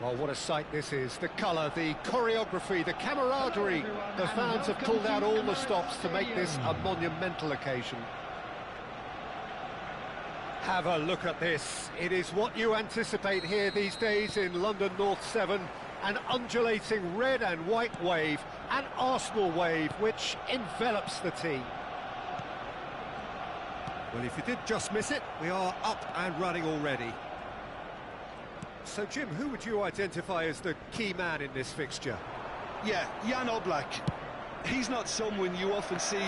Well, what a sight this is. The colour, the choreography, the camaraderie. The fans have pulled out all the stops to make this a monumental occasion. Have a look at this. It is what you anticipate here these days in London North 7. An undulating red and white wave, an Arsenal wave, which envelops the team. Well, if you did just miss it, we are up and running already. So, Jim, who would you identify as the key man in this fixture? Yeah, Jan Oblak. He's not someone you often see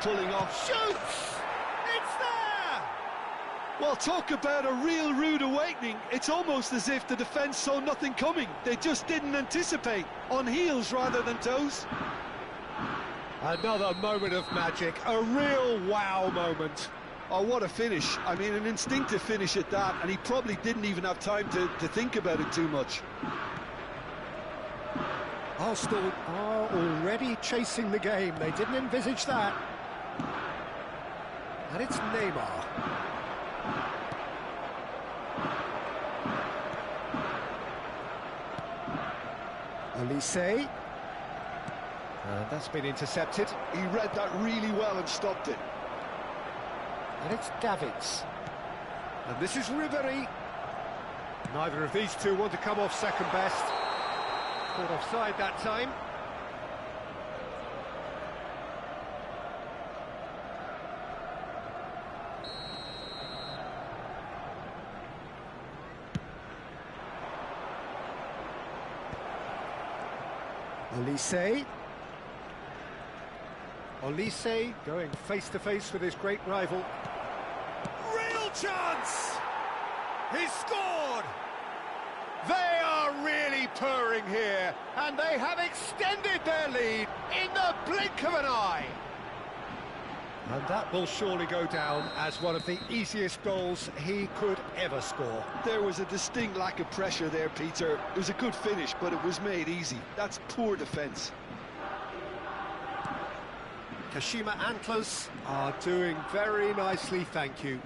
pulling off. Shoots! It's there! Well, talk about a real rude awakening. It's almost as if the defence saw nothing coming. They just didn't anticipate. On heels rather than toes. Another moment of magic, a real wow moment. Oh, what a finish. I mean, an instinctive finish at that, and he probably didn't even have time to think about it too much. Arsenal are already chasing the game. They didn't envisage that. And it's Neymar. Elise. And that's been intercepted. He read that really well and stopped it. And it's Davids. And this is Ribery. Neither of these two want to come off second best. Caught offside that time. Elise. Olise going face-to-face with his great rival. Real chance! He's scored! They are really purring here, and they have extended their lead in the blink of an eye. And that will surely go down as one of the easiest goals he could ever score. There was a distinct lack of pressure there, Peter. It was a good finish, but it was made easy. That's poor defence. Kashima Antlers are doing very nicely, thank you.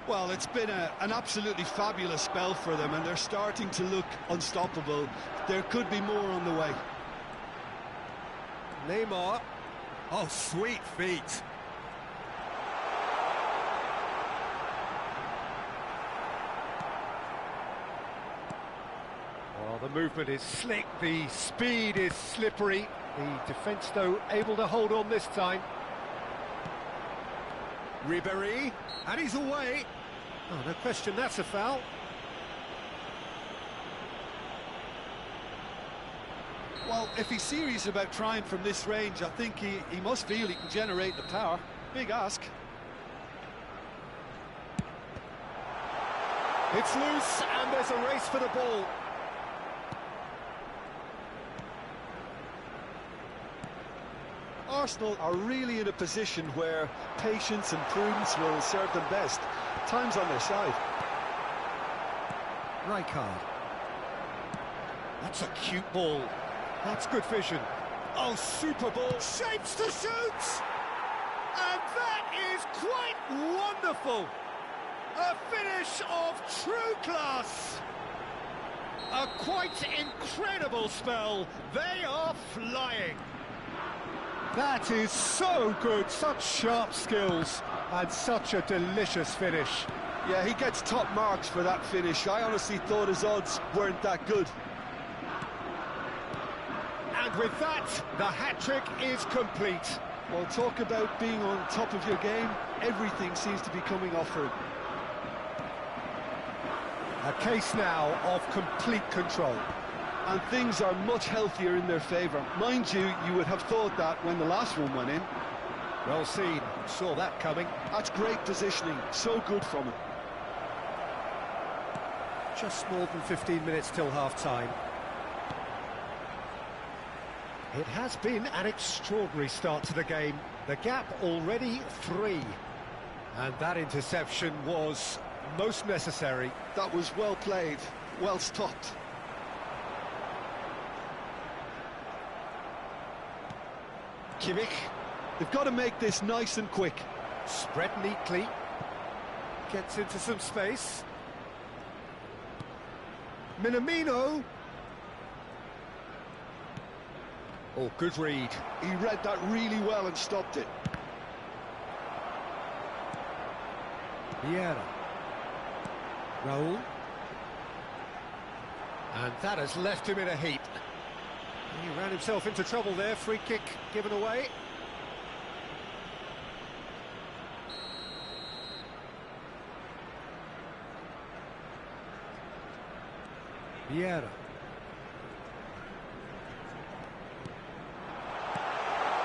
Well, it's been an absolutely fabulous spell for them, and they're starting to look unstoppable. There could be more on the way. Neymar. Oh, sweet feet. Well, the movement is slick, the speed is slippery. The defence, though, able to hold on this time. Ribery, and he's away. Oh, no question, that's a foul. Well, if he's serious about trying from this range, I think he must feel he can generate the power. Big ask. It's loose, and there's a race for the ball. Arsenal are really in a position where patience and prudence will serve them best. Time's on their side. Rijkaard. That's a cute ball. That's good vision. Oh, super ball. Shapes to shoot! And that is quite wonderful. A finish of true class. A quite incredible spell. They are flying. That is so good. Such sharp skills and such a delicious finish. Yeah, he gets top marks for that finish. I honestly thought his odds weren't that good. And with that, the hat-trick is complete. Well, talk about being on top of your game. Everything seems to be coming off for him. A case now of complete control. And things are much healthier in their favour. Mind you, you would have thought that when the last one went in. Well seen, saw that coming. That's great positioning, so good from him. Just more than 15 minutes till half-time. It has been an extraordinary start to the game. The gap already 3. And that interception was most necessary. That was well played, well stopped. Kimmich. They've got to make this nice and quick. Spread neatly. Gets into some space. Minamino. Oh, good read. He read that really well and stopped it. Vieira. Raul. And that has left him in a heap. He ran himself into trouble there. Free kick given away. Vieira.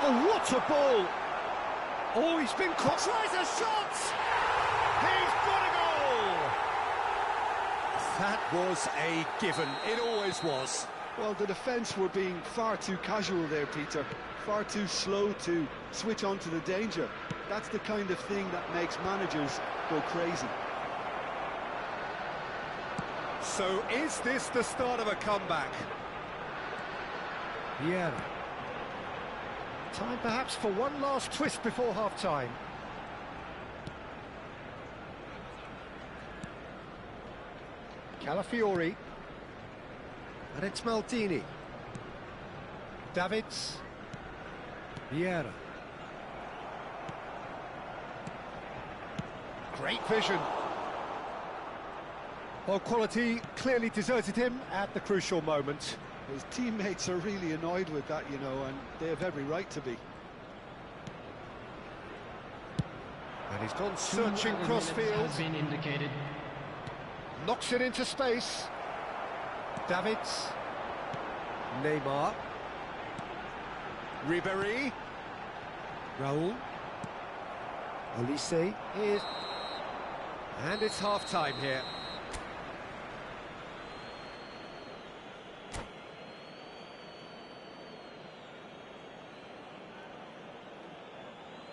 Oh, what a ball! Oh, he's been caught. Tries a shot! He's got a goal! That was a given. It always was. Well, the defence were being far too casual there, Peter. Far too slow to switch on to the danger. That's the kind of thing that makes managers go crazy. So is this the start of a comeback? Vieira. Time perhaps for one last twist before half-time. Calafiori. And it's Maldini. Davids. Vieira. Great vision. Well, quality clearly deserted him at the crucial moment. His teammates are really annoyed with that, you know, and they have every right to be. And he's gone searching crossfield. Has been indicated. Knocks it into space. Davids. Neymar. Ribéry. Raul. Olise is... And it's half-time here.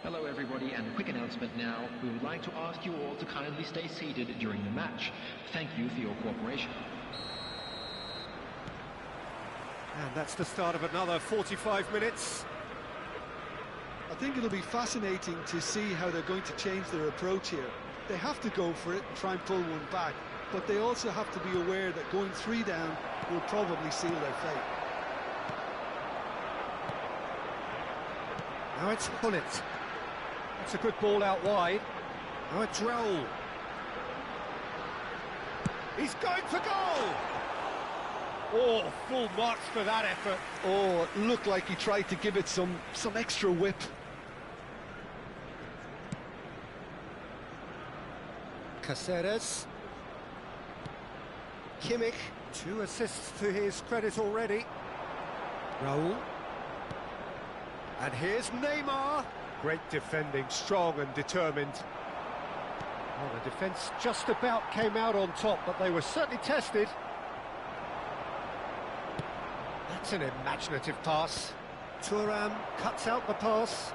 Hello everybody, and a quick announcement now. We would like to ask you all to kindly stay seated during the match. Thank you for your cooperation. And that's the start of another 45 minutes. I think it'll be fascinating to see how they're going to change their approach here. They have to go for it and try and pull one back, but they also have to be aware that going 3 down will probably seal their fate. Now it's Hullet. That's a good ball out wide. Now it's Raul. He's going for goal! Oh, full marks for that effort. Oh, it looked like he tried to give it some extra whip. Caceres. Kimmich. 2 assists to his credit already. Raul. And here's Neymar. Great defending, strong and determined. Well, the defence just about came out on top, but they were certainly tested. That's an imaginative pass. Thuram cuts out the pass.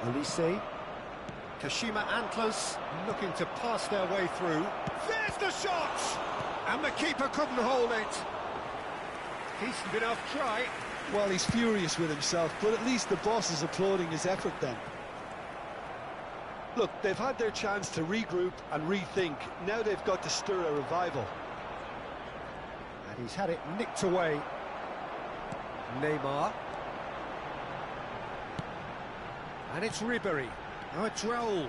Olise. Kashima Antlers looking to pass their way through. There's the shot! And the keeper couldn't hold it. Decent enough try. Well, he's furious with himself, but at least the boss is applauding his effort then. Look, they've had their chance to regroup and rethink. Now they've got to stir a revival. And he's had it nicked away. Neymar. And it's Ribery. Now it's Raul.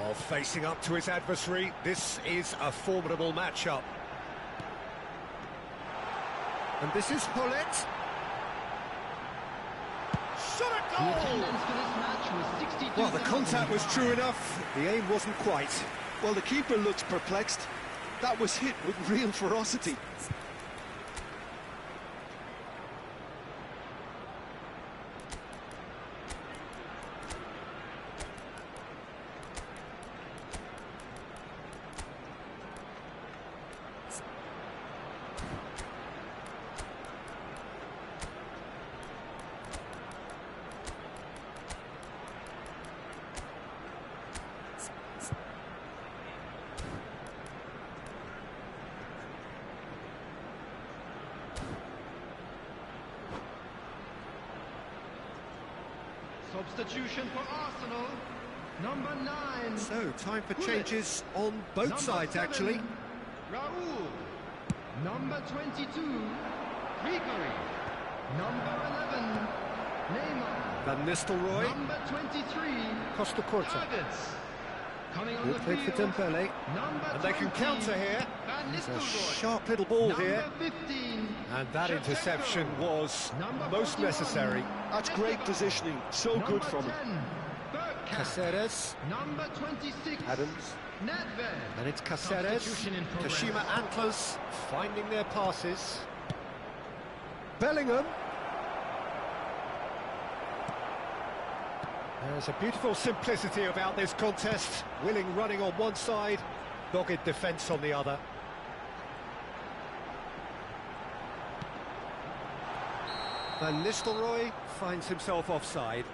Well, facing up to his adversary, this is a formidable matchup. And this is Hullet. Shot a The goal! attendance for this match was 62,000. Well, the contact was true enough. The aim wasn't quite. Well, the keeper looks perplexed. That was hit with real ferocity. Substitution for Arsenal, number 9. So, time for Hullet. changes on both Number sides, 7, actually. Raul. Number 22, Ribery. Number 11, Neymar. Van Nistelrooy. Number 23, Costa Curta. Havertz. Coming on Ball the played for field, Dembele. number And they can 20, counter here. Van It's a Nistelrooy. sharp little ball Number here. 15, And that Shevchenko. interception was Number most 41, necessary. That's great positioning. So Number good from him. 10, Bergkamp. Caceres. Number 26, Adams. Nedved. And it's Caceres. Substitution in progress. Kashima Antlers finding their passes. Bellingham. There's a beautiful simplicity about this contest. Willing running on one side, dogged defence on the other. Van Nistelrooy finds himself offside.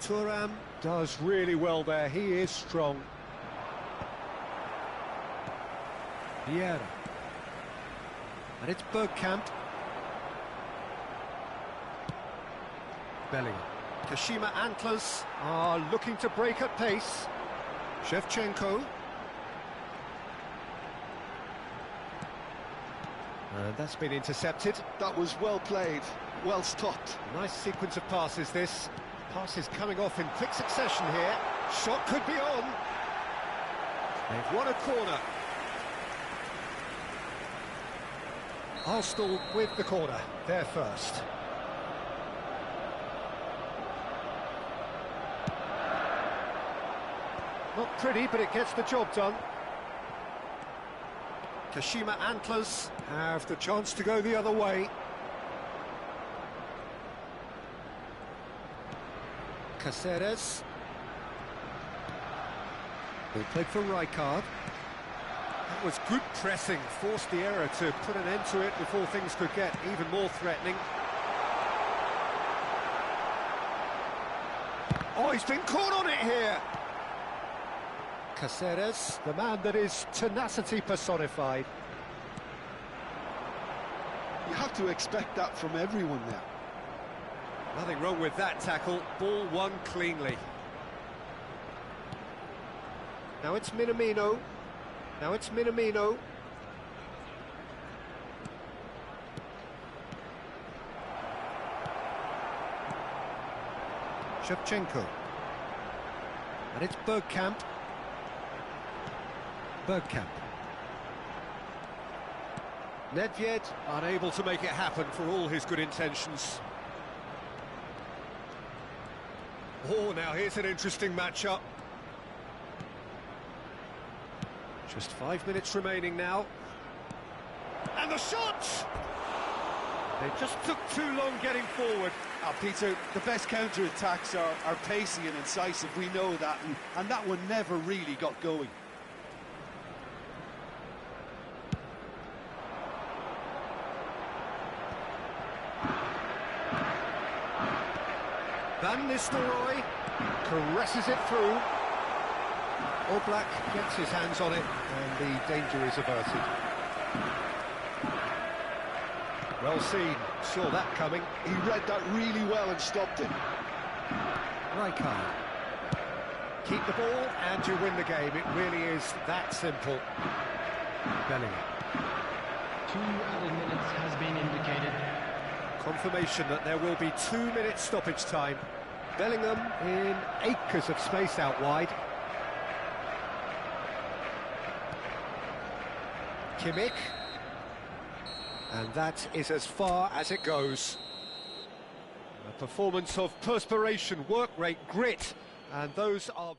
Thuram Does really well there, he is strong. Vieira. And it's Bergkamp. Bellingham. Kashima Antlers Are looking to break at pace. Shevchenko. And that's been intercepted. That was well played, well stopped. Nice sequence of passes this. Passes coming off in quick succession here. Shot could be on. They've won a corner. Arsenal with the corner, they're first. Not pretty, but it gets the job done. Kashima Antlers. Have the chance to go the other way. Caceres. Ball played for Rijkaard. That was good pressing, forced the error to put an end to it before things could get even more threatening. Oh, he's been caught on it here. Caceres. The man that is tenacity personified. You have to expect that from everyone now. Nothing wrong with that tackle. Ball won cleanly. Now it's Minamino. Now it's Minamino. Shevchenko. And it's Bergkamp. Bergkamp. Nedved unable to make it happen for all his good intentions. Oh, now here's an interesting matchup. Just 5 minutes remaining now. And the shot! They just took too long getting forward. Peter, the best counter-attacks are pacey and incisive, we know that, and that one never really got going. Van Nistelrooy Caresses it through. Oblak gets his hands on it, and the danger is averted. Well seen, saw that coming. He read that really well and stopped it. Rijkaard. Keep the ball and you win the game. It really is that simple. Bellingham. 2 added minutes has been indicated. Confirmation that there will be 2 minutes stoppage time. Bellingham in acres of space out wide. Kimmich. And that is as far as it goes. A performance of perspiration, work rate, grit, and those are...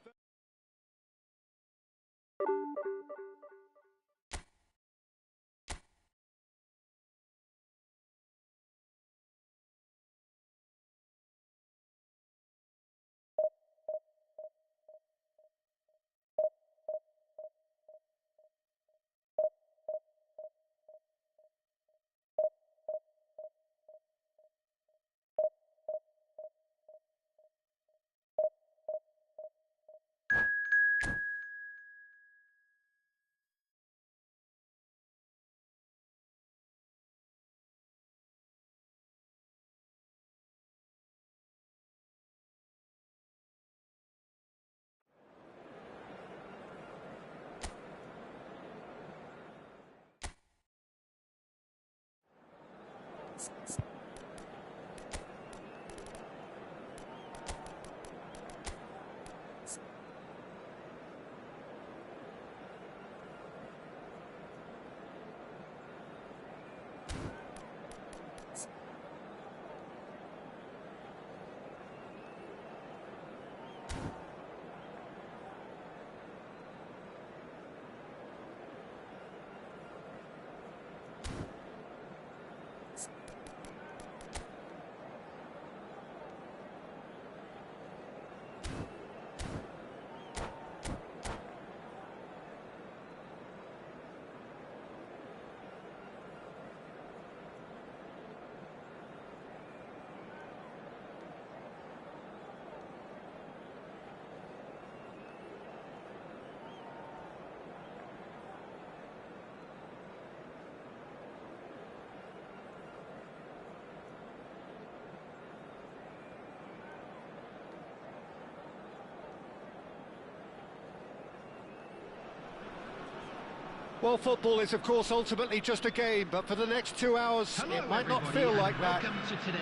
Well, football is, of course, ultimately just a game, but for the next 2 hours, it might not feel like that.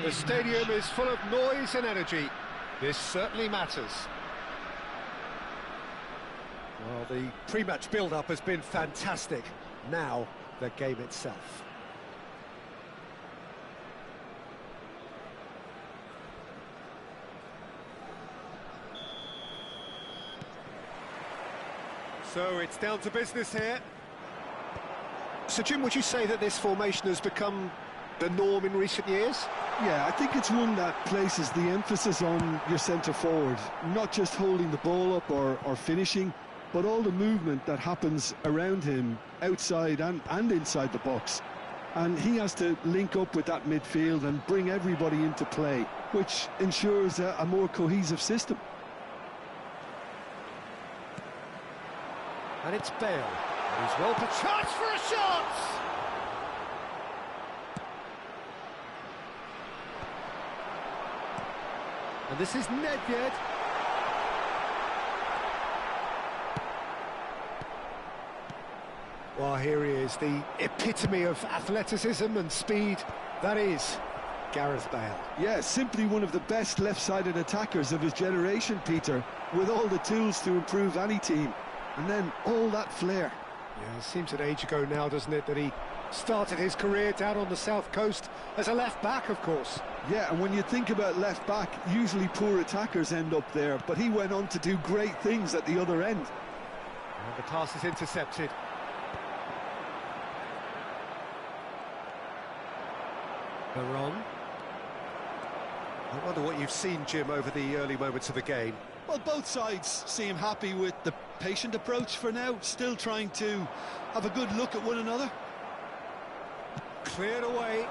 The stadium is full of noise and energy. This certainly matters. Well, the pre-match build-up has been fantastic. Now, the game itself. So it's down to business here. So, Jim, would you say that this formation has become the norm in recent years? Yeah, I think it's one that places the emphasis on your centre-forward, not just holding the ball up or finishing, but all the movement that happens around him, outside and inside the box. And he has to link up with that midfield and bring everybody into play, which ensures a more cohesive system. And it's Bale. He's well Chance for a shot! And this is Nedved. Well, here he is, the epitome of athleticism and speed. That is Gareth Bale. Yeah, simply one of the best left-sided attackers of his generation, Peter, with all the tools to improve any team. And then all that flair. Yeah, it seems an age ago now, doesn't it, that he started his career down on the south coast as a left-back, of course. Yeah, and when you think about left-back, usually poor attackers end up there, but he went on to do great things at the other end. And the pass is intercepted. Baron. I wonder what you've seen, Jim, over the early moments of the game. Well, both sides seem happy with the patient approach for now, still trying to have a good look at one another. Cleared away.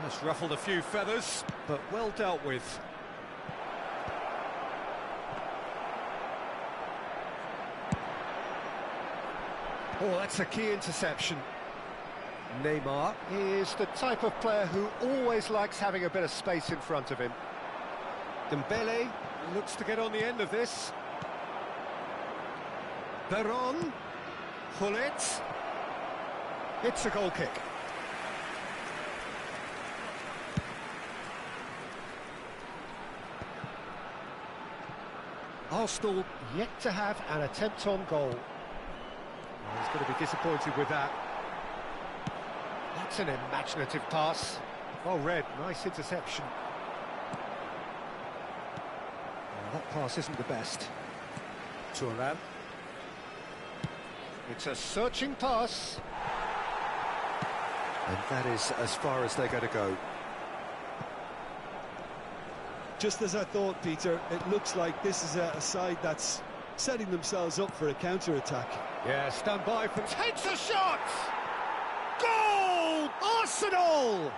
That's ruffled a few feathers, but well dealt with. Oh, that's a key interception. Neymar is the type of player who always likes having a bit of space in front of him. Dembele looks to get on the end of this. Veron, Hullet. It's a goal kick. Arsenal yet to have an attempt on goal. He's going to be disappointed with that. That's an imaginative pass. Well read, nice interception. That pass isn't the best. Thuram. It's a searching pass. And that is as far as they're going to go. Just as I thought, Peter, it looks like this is a side that's setting themselves up for a counter-attack. Yeah, stand by for... Takes a shot! Goal! Arsenal!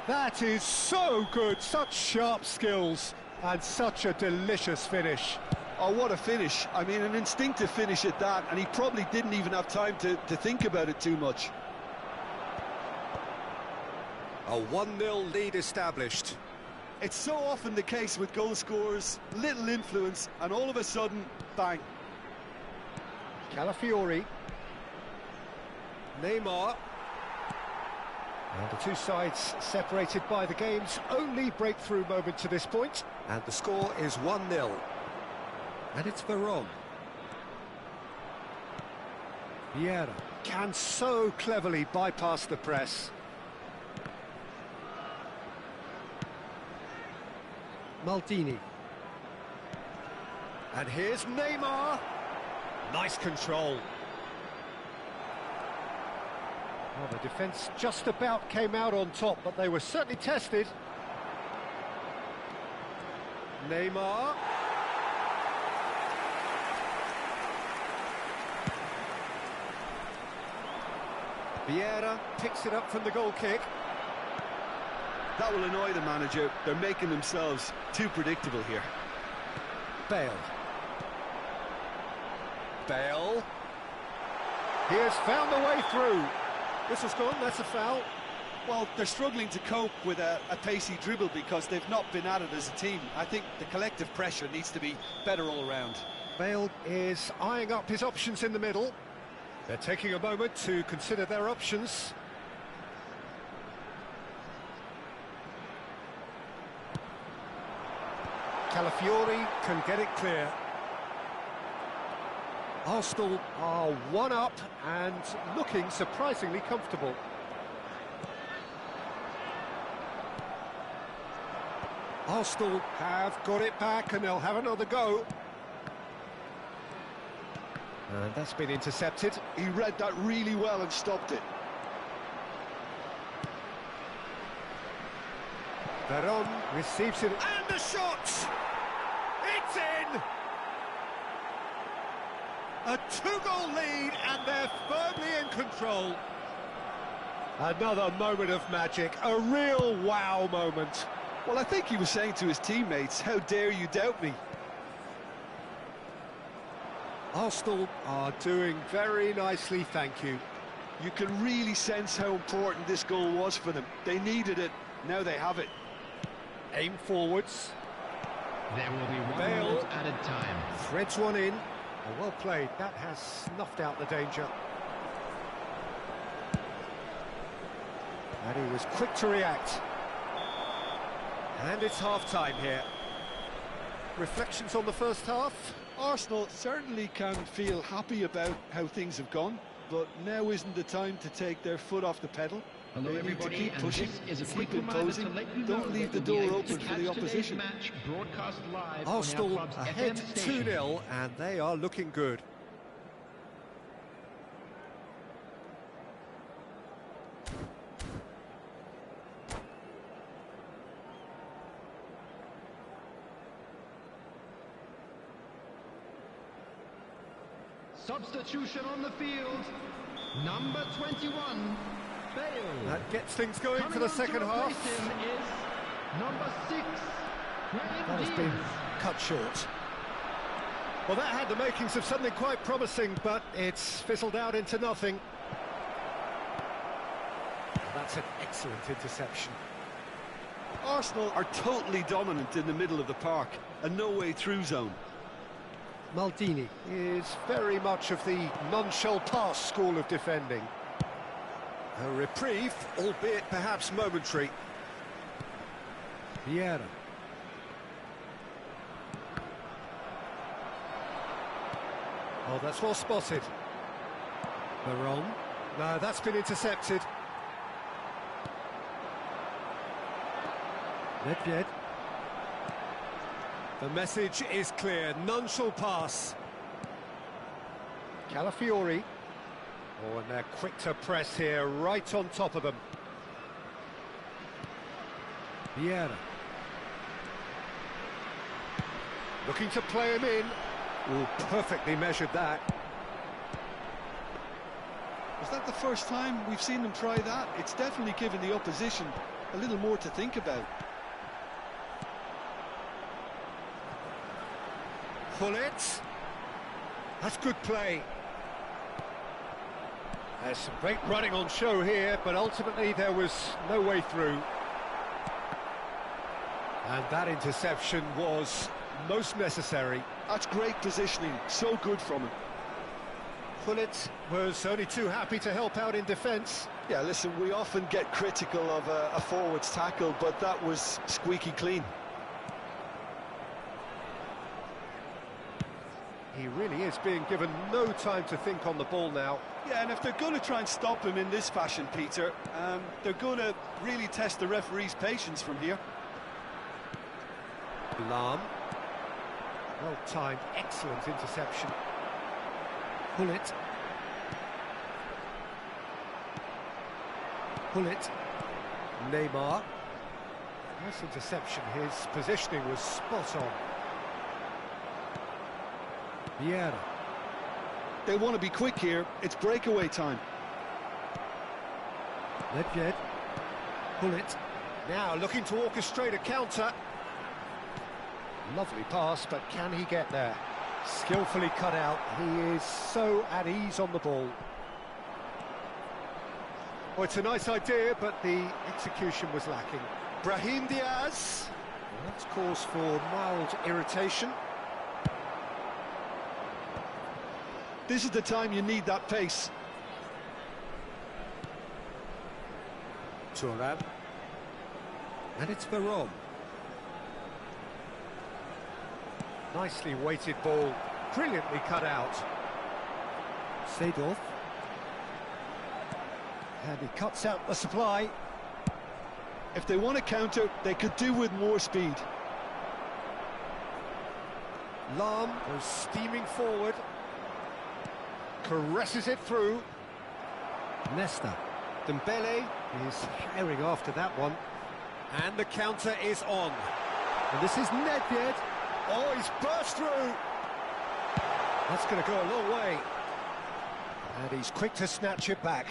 That is so good, such sharp skills, and such a delicious finish. Oh, what a finish. I mean, an instinctive finish at that, and he probably didn't even have time to think about it too much. A 1-0 lead established. It's so often the case with goal scorers, little influence, and all of a sudden, bang. Calafiori. Neymar. And the two sides separated by the game's only breakthrough moment to this point. And the score is 1-0. And it's Veron. Vieira can so cleverly bypass the press. Maldini. And here's Neymar. Nice control. Well, the defence just about came out on top, but they were certainly tested. Neymar. Vieira picks it up from the goal kick. That will annoy the manager. They're making themselves too predictable here. Bale. Bale. He has found the way through. This has gone, that's a foul. Well, they're struggling to cope with a pacey dribble because they've not been at it as a team. I think the collective pressure needs to be better all around. Bale is eyeing up his options in the middle. They're taking a moment to consider their options. Calafiori can get it clear. Arsenal are one up and looking surprisingly comfortable. Arsenal have got it back and they'll have another go. And that's been intercepted. He read that really well and stopped it. Veron receives it, and the shot! It's in! A 2-goal lead, and they're firmly in control. Another moment of magic, a real wow moment. Well, I think he was saying to his teammates, how dare you doubt me? Arsenal are doing very nicely, thank you. You can really sense how important this goal was for them. They needed it, now they have it. Aim forwards. There will be 1 Bale minute added time. Threads one in. Oh, well played. That has snuffed out the danger. And he was quick to react. And it's half-time here. Reflections on the first half? Arsenal certainly can feel happy about how things have gone, but now isn't the time to take their foot off the pedal. Hello They need to everybody, keep and pushing, this is a keep quick reminder to imposing, let you know don't leave the that you'll be door able to open for catch the today's opposition. match broadcast live on Arsenal our club's ahead FM station. 2-0, and they are looking good. Substitution on the field. Number 21, Bale. That gets things going Coming for the on to second replace half. him is number 6, That has been cut short. Well, that had the makings of something quite promising, but it's fizzled out into nothing. That's an excellent interception. Arsenal are totally dominant in the middle of the park, a no-way-through zone. Maldini is very much of the non-shall-pass school of defending. A reprieve, albeit perhaps momentary. Vieira. Oh, that's well spotted. Baron. No, that's been intercepted. Nedved. The message is clear, none shall pass. Calafiori. Oh, and they're quick to press here, right on top of them. Vieira. Looking to play him in. Oh, perfectly measured that. Is that the first time we've seen them try that? It's definitely given the opposition a little more to think about. Pull it. That's good play. There's some great running on show here, but ultimately there was no way through. And that interception was most necessary. That's great positioning, so good from him. Pullet was only too happy to help out in defence. Yeah, listen, we often get critical of a forward's tackle, but that was squeaky clean. He really is being given no time to think on the ball now. Yeah, and if they're going to try and stop him in this fashion, Peter, they're going to really test the referee's patience from here. Lahm. Well-timed, excellent interception. Pullet. Pullet. Neymar. Nice interception. His positioning was spot on. Vieira. They want to be quick here. It's breakaway time. Nedved. Pullet. Now looking to orchestrate a counter. Lovely pass, but can he get there? Skillfully cut out. He is so at ease on the ball. Well, it's a nice idea, but the execution was lacking. Brahim Diaz. Well, that's cause for mild irritation. This is the time you need that pace. Thuram. And it's Baron. Nicely weighted ball, brilliantly cut out. Seedorf. And he cuts out the supply. If they want to counter, they could do with more speed. Lahm goes steaming forward. Caresses it through. Nesta. Dembele is herring after that one. And the counter is on. And this is Nedved. Oh, he's burst through. That's going to go a long way. And he's quick to snatch it back.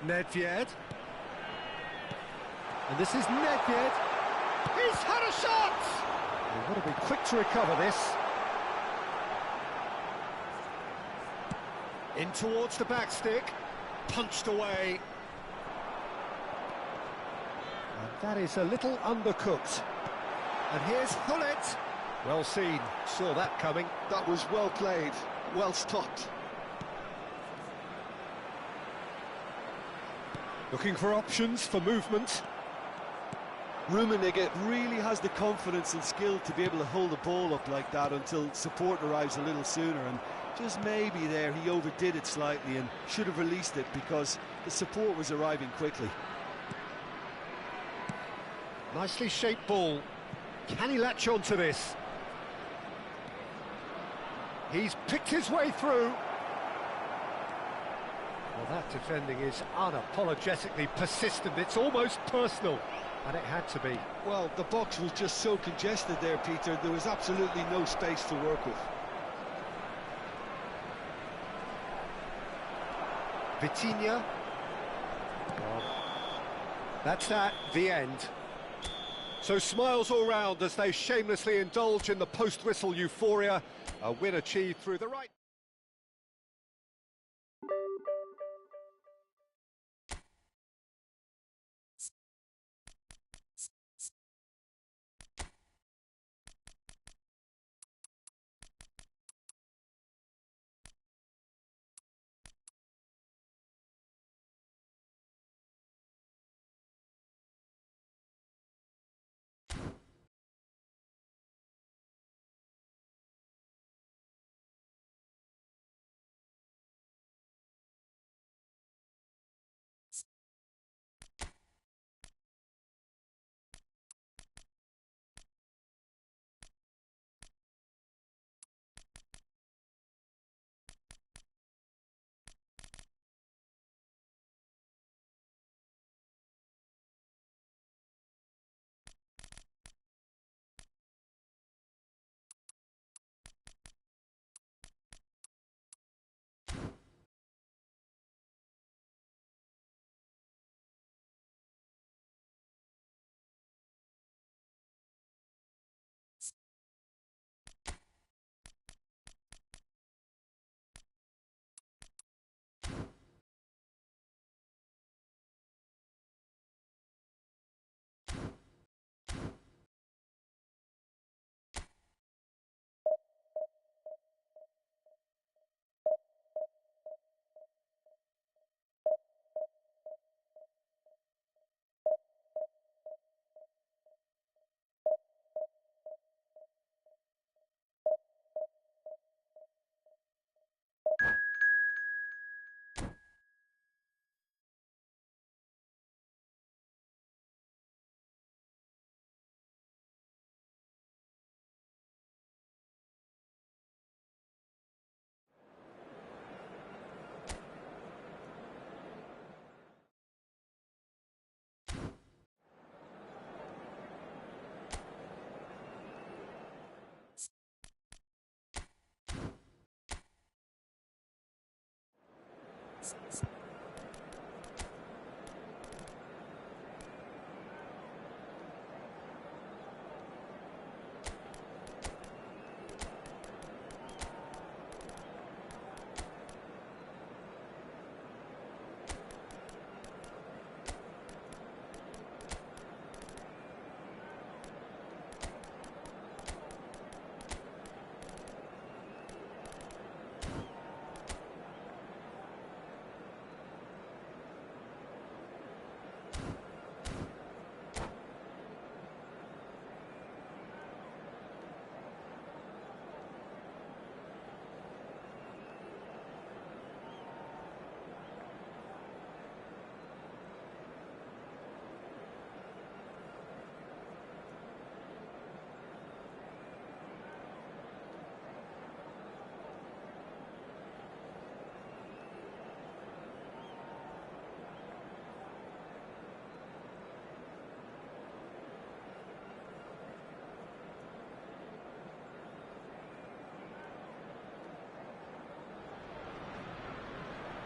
Nedved. And this is Nedved. He's had a shot! They've got to be quick to recover this. In towards the back stick. Punched away. And that is a little undercooked. And here's Hullet. Well seen, saw that coming. That was well played, well stopped. Looking for options for movement. Rummenigge really has the confidence and skill to be able to hold the ball up like that until support arrives a little sooner, and just maybe there he overdid it slightly and should have released it because the support was arriving quickly. Nicely shaped ball. Can he latch on to this? He's picked his way through. Well, that defending is unapologetically persistent. It's almost personal, and it had to be. Well, the box was just so congested there, Peter. There was absolutely no space to work with. Vitinha. Well, that's that, the end. So smiles all round as they shamelessly indulge in the post-whistle euphoria. A win achieved through the right...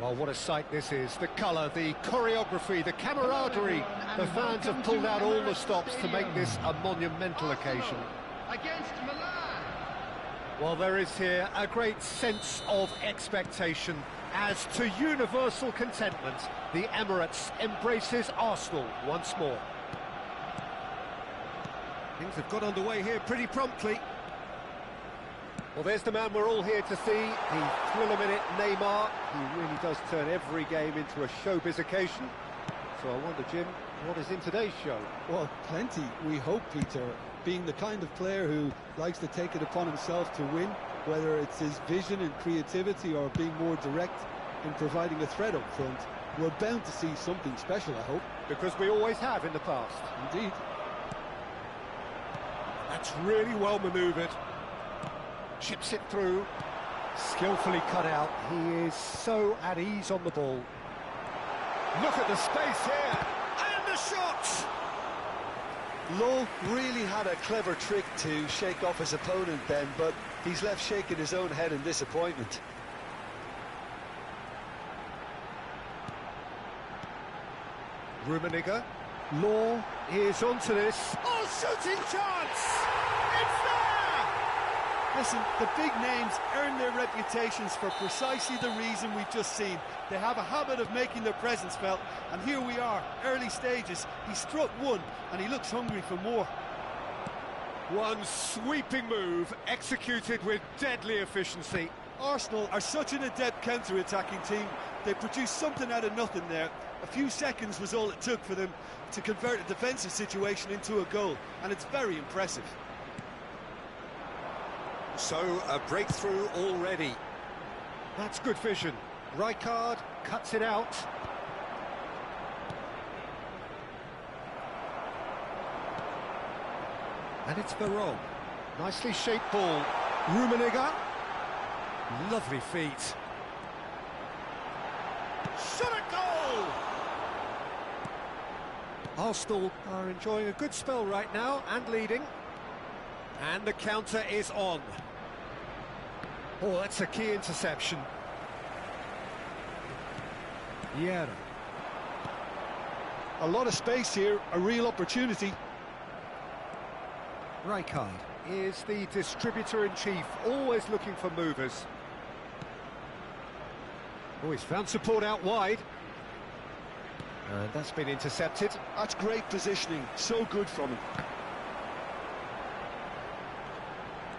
Well, what a sight this is. The colour, the choreography, the camaraderie. The fans have pulled out all the stops to make this a monumental occasion. Against Milan. Well, there is here a great sense of expectation as to universal contentment. The Emirates embraces Arsenal once more. Things have got underway here pretty promptly. Well, there's the man we're all here to see, the thrill-a-minute Neymar. He really does turn every game into a showbiz occasion. So I wonder, Jim, what is in today's show? Well, plenty, we hope, Peter. Being the kind of player who likes to take it upon himself to win, whether it's his vision and creativity or being more direct in providing a threat up front, we're bound to see something special, I hope. Because we always have in the past. Indeed. That's really well manoeuvred. Chips it through, skillfully cut out. He is so at ease on the ball. Look at the space here, and the shot! Lowe really had a clever trick to shake off his opponent then, but he's left shaking his own head in disappointment. Rummenigge, Law is onto this. Oh, shooting chance! It's there! Listen, the big names earn their reputations for precisely the reason we've just seen. They have a habit of making their presence felt, and here we are, early stages. He struck one, and he looks hungry for more. One sweeping move, executed with deadly efficiency. Arsenal are such an adept counter-attacking team. They produced something out of nothing there. A few seconds was all it took for them to convert a defensive situation into a goal, and it's very impressive. So, a breakthrough already. That's good vision. Rijkaard cuts it out. And it's Varane. Nicely shaped ball. Rummenigge. Lovely feet. Shot a goal! Arsenal are enjoying a good spell right now and leading. And the counter is on. Oh, that's a key interception. Vieira. A lot of space here, a real opportunity. Rijkaard is the distributor-in-chief, always looking for movers. Oh, he's found support out wide. And that's been intercepted. That's great positioning, so good from him.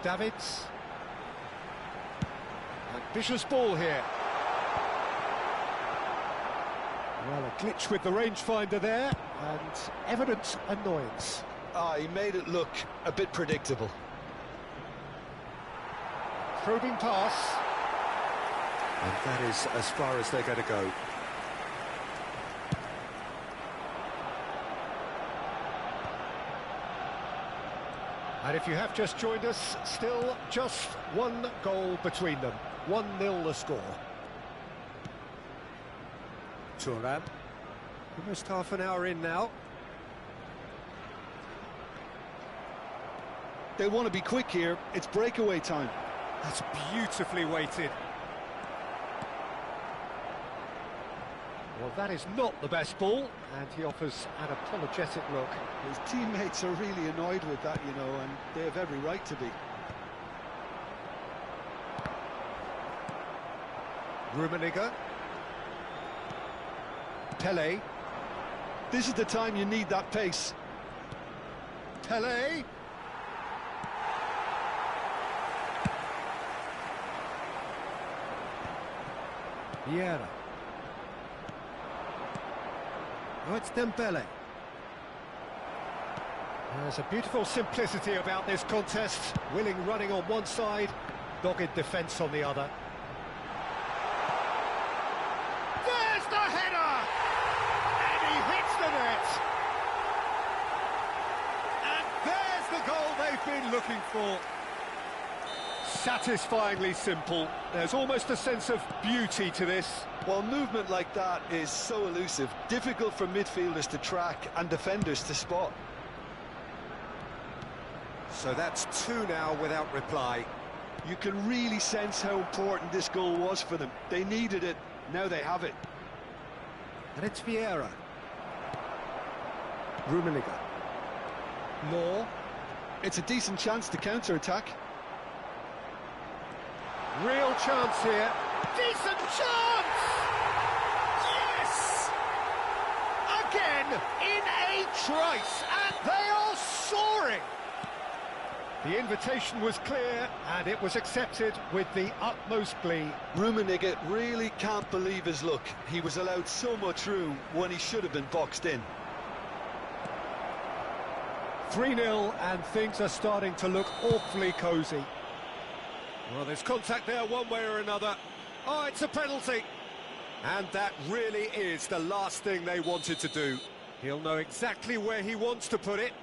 Davids. Ambitious ball here. Well, a glitch with the rangefinder there, and evident annoyance. He made it look a bit predictable. Probing pass. And that is as far as they're going to go. And if you have just joined us, still just one goal between them. 1-0 the score. Thuram. Almost half an hour in now. They want to be quick here, it's breakaway time. That's beautifully weighted. Well, that is not the best ball, and he offers an apologetic look. His teammates are really annoyed with that, you know, and they have every right to be. Rummenigge. Pele. This is the time you need that pace. Pele. Vieira. Oh, it's Dembele. There's a beautiful simplicity about this contest. Willing running on one side, dogged defence on the other. There's the header! And he hits the net! And there's the goal they've been looking for. Satisfyingly simple. There's almost a sense of beauty to this. Well, movement like that is so elusive, difficult for midfielders to track and defenders to spot. So that's 2 now without reply. You can really sense how important this goal was for them. They needed it, now they have it. And it's Vieira. Rummenigge. Law. It's a decent chance to counter-attack. Real chance here. Decent chance! Yes! Again, in a trice, and they are soaring! The invitation was clear, and it was accepted with the utmost glee. Rummenigge really can't believe his luck. He was allowed so much room when he should have been boxed in. 3-0, and things are starting to look awfully cosy. Well, there's contact there one way or another. Oh, it's a penalty. And that really is the last thing they wanted to do. He'll know exactly where he wants to put it.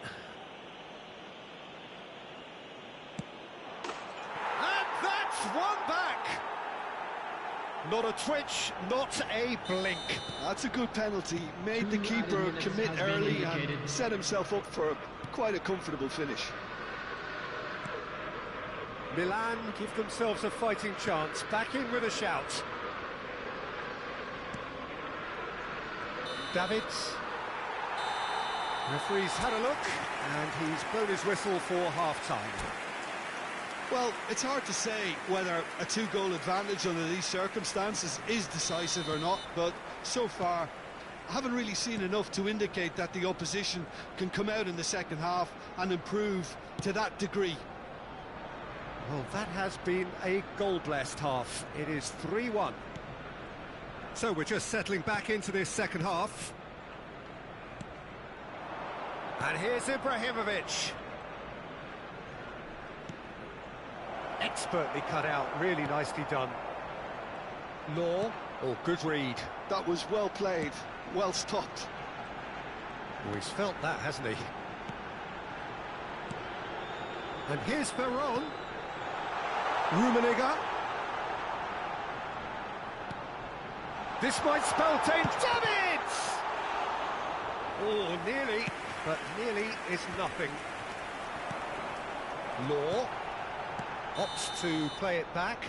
And that's one back! Not a twitch, not a blink. That's a good penalty. Made the keeper commit early and set himself up for quite a comfortable finish. Milan give themselves a fighting chance. Back in with a shout. Davids. Referee's had a look, and he's blown his whistle for half-time. Well, it's hard to say whether a two-goal advantage under these circumstances is decisive or not, but so far I haven't really seen enough to indicate that the opposition can come out in the second half and improve to that degree. Well, that has been a goal-blessed half. It is 3-1. So we're just settling back into this second half. And here's Ibrahimovic. Expertly cut out, really nicely done. Law, oh, good read. That was well played, well stopped. Oh, he's felt that, hasn't he? And here's Veron. Rummenigge. This might spell danger. Damn it! Oh, nearly, but nearly is nothing. Law opts to play it back,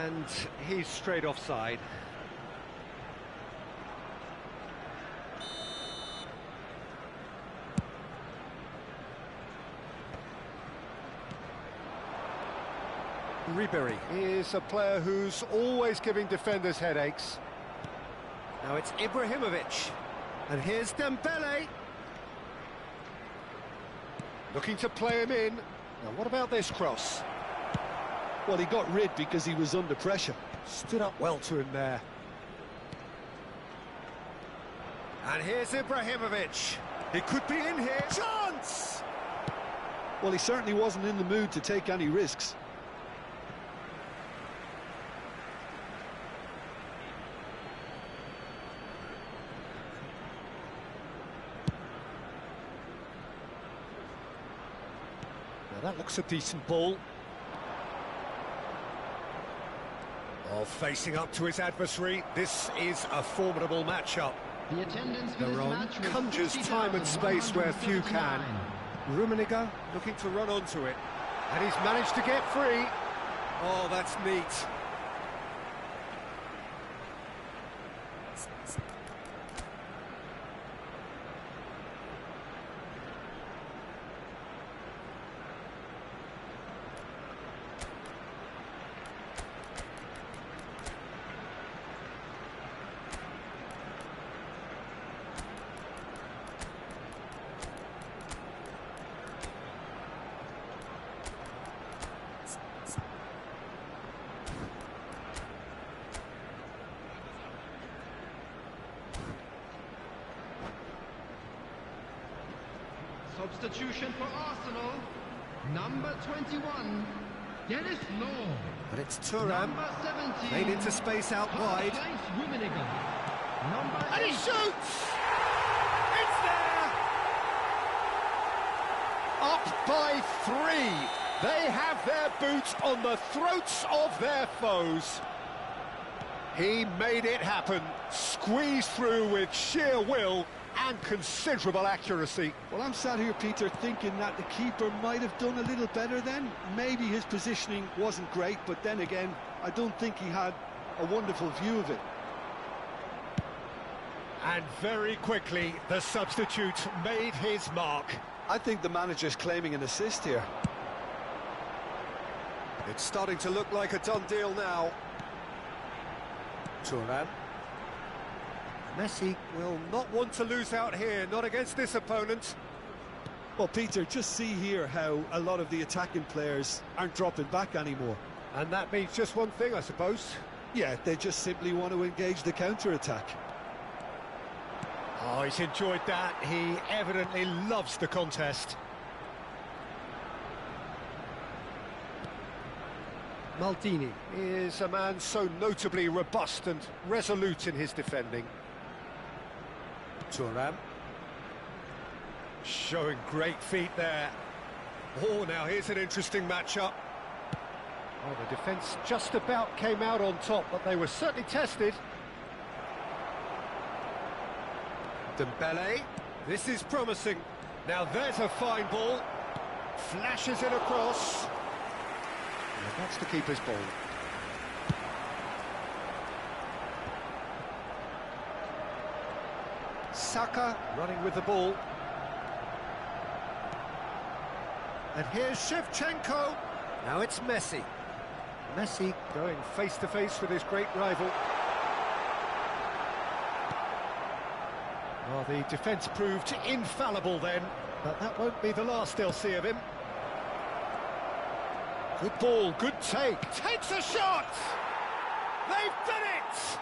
and he's straight offside. Ribery is a player who's always giving defenders headaches. Now it's Ibrahimovic, and here's Dembele. Looking to play him in. Now what about this cross? Well, he got rid because he was under pressure. Stood up well to him there. And here's Ibrahimovic. He could be in here. Chance! Well, he certainly wasn't in the mood to take any risks. Now that looks a decent ball. Oh, facing up to his adversary. This is a formidable matchup. The attendance for this Veron match was conjures time and space where few can. 60,179. Rummenigge looking to run onto it. And he's managed to get free. Oh, that's neat. Substitution for Arsenal, number 21, Dennis Law. But it's Thuram, Number 17, made into space out wide. Rummenigge. Number And he 8, shoots! It's there! Up by 3. They have their boots on the throats of their foes. He made it happen, squeezed through with sheer will and considerable accuracy. Well, I'm sat here, Peter, thinking that the keeper might have done a little better then. Maybe his positioning wasn't great, but then again, I don't think he had a wonderful view of it. And very quickly, the substitute made his mark. I think the manager's claiming an assist here. It's starting to look like a done deal now. Thuram. Messi will not want to lose out here, not against this opponent. Well, Peter, just see here how a lot of the attacking players aren't dropping back anymore. And that means just one thing, I suppose. Yeah, they just simply want to engage the counter-attack. Oh, he's enjoyed that. He evidently loves the contest. Maldini is a man so notably robust and resolute in his defending. Thuram. Showing great feet there. Oh, now here's an interesting matchup. Oh, the defence just about came out on top, but they were certainly tested. Dembele. This is promising. Now there's a fine ball. Flashes it across. And that's the keeper's ball. Saka running with the ball. And here's Shevchenko. Now it's Messi. Messi going face-to-face with his great rival. Well, the defence proved infallible then, but that won't be the last they'll see of him. Good ball, good take. Takes a shot! They've done it!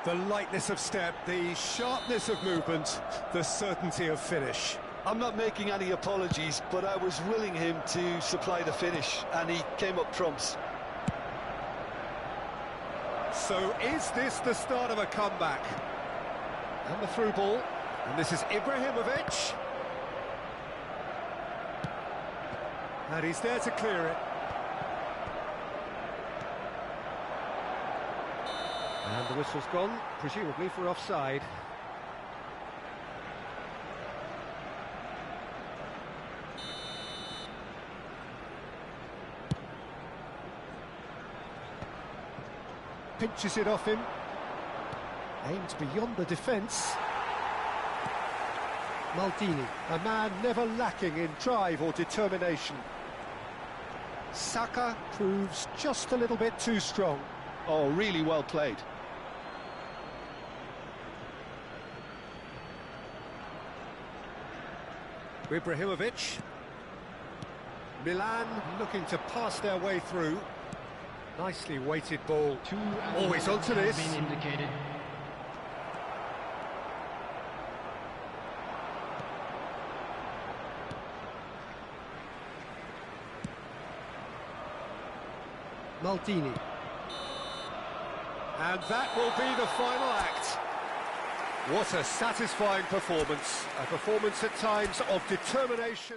The lightness of step, the sharpness of movement, the certainty of finish. I'm not making any apologies, but I was willing him to supply the finish, and he came up trumps. So is this the start of a comeback? And the through ball, and this is Ibrahimovic. And he's there to clear it. And the whistle's gone, presumably for offside. Pinches it off him. Aimed beyond the defence. Maldini, a man never lacking in drive or determination. Saka proves just a little bit too strong. Oh, really well played. Ibrahimovic. Milan looking to pass their way through. Nicely weighted ball. Always onto this. Been indicated. Maldini. And that will be the final act. What a satisfying performance. A performance at times of determination.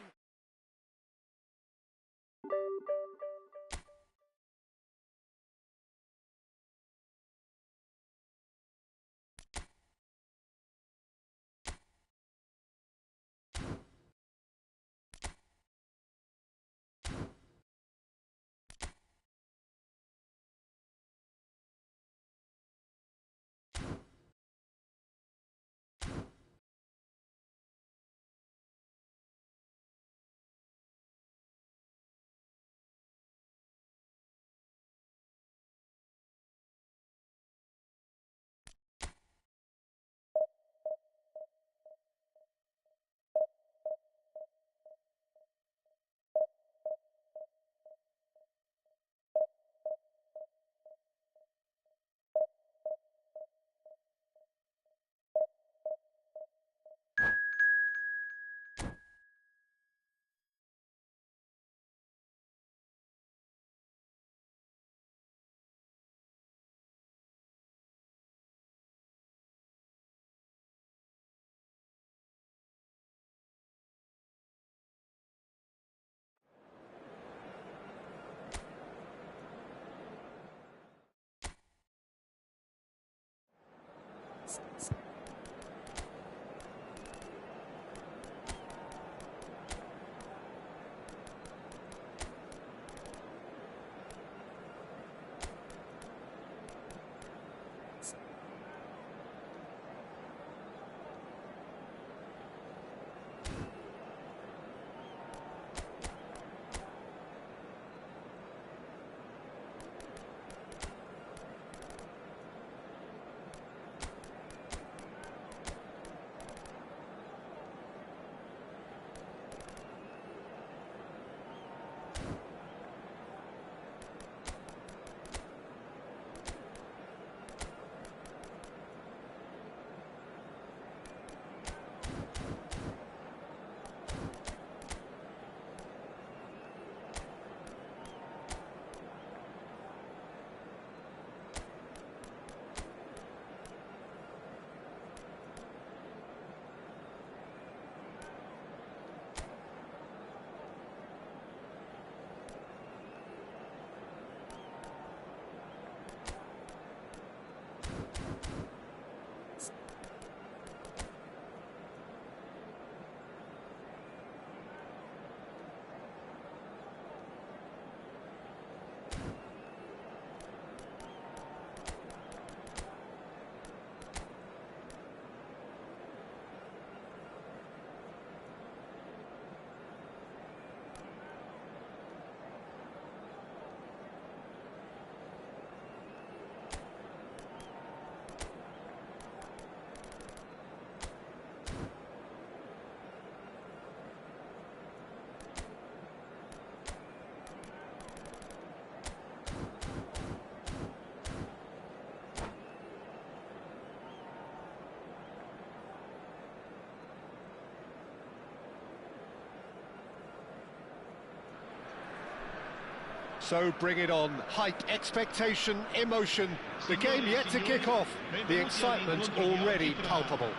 So bring it on. Hype, expectation, emotion. The game yet to kick off. The excitement already palpable.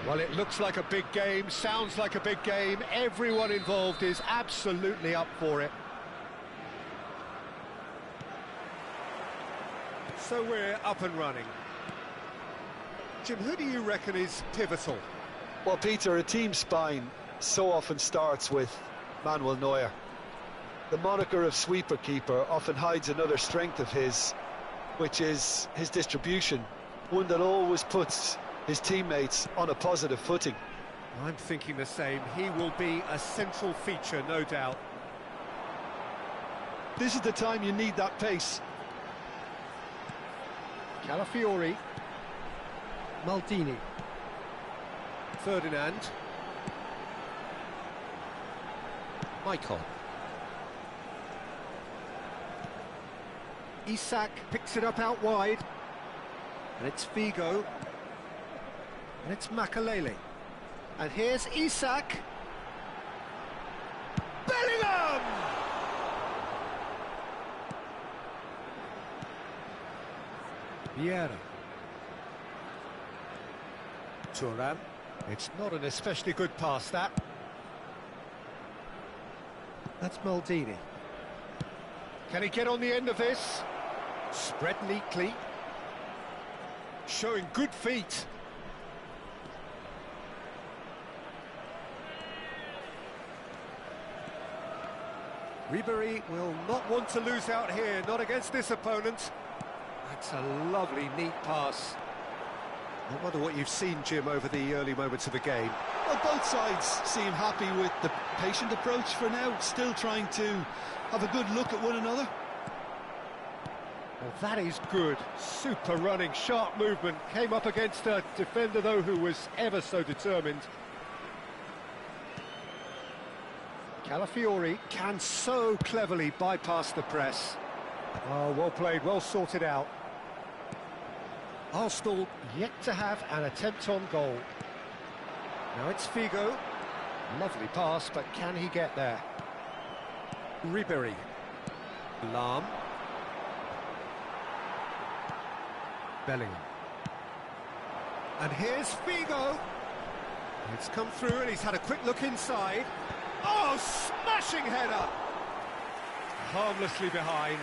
Well, it looks like a big game, sounds like a big game. Everyone involved is absolutely up for it. So we're up and running. Jim, who do you reckon is pivotal? Well, Peter, a team's spine so often starts with Manuel Neuer. The moniker of sweeper keeper often hides another strength of his, which is his distribution, one that always puts his teammates on a positive footing. I'm thinking the same. He will be a central feature, no doubt. This is the time you need that pace. Calafiori. Maldini. Ferdinand. Maicon. Isak picks it up out wide. And it's Figo. And it's Makalele. And here's Isak. Bellingham! Vieira. Thuram. It's not an especially good pass, that. That's Maldini. Can he get on the end of this? Spread neatly. Showing good feet. Ribery will not want to lose out here, not against this opponent. That's a lovely, neat pass. I wonder what you've seen, Jim, over the early moments of the game. Well, both sides seem happy with the patient approach for now, still trying to have a good look at one another. Well, that is good. Super running, sharp movement. Came up against a defender, though, who was ever so determined. Calafiori can so cleverly bypass the press. Oh, well played, well sorted out. Arsenal yet to have an attempt on goal. Now it's Figo. Lovely pass, but can he get there? Ribery. Lahm. Bellingham. And here's Figo. It's come through and he's had a quick look inside. Oh, smashing header! Harmlessly behind.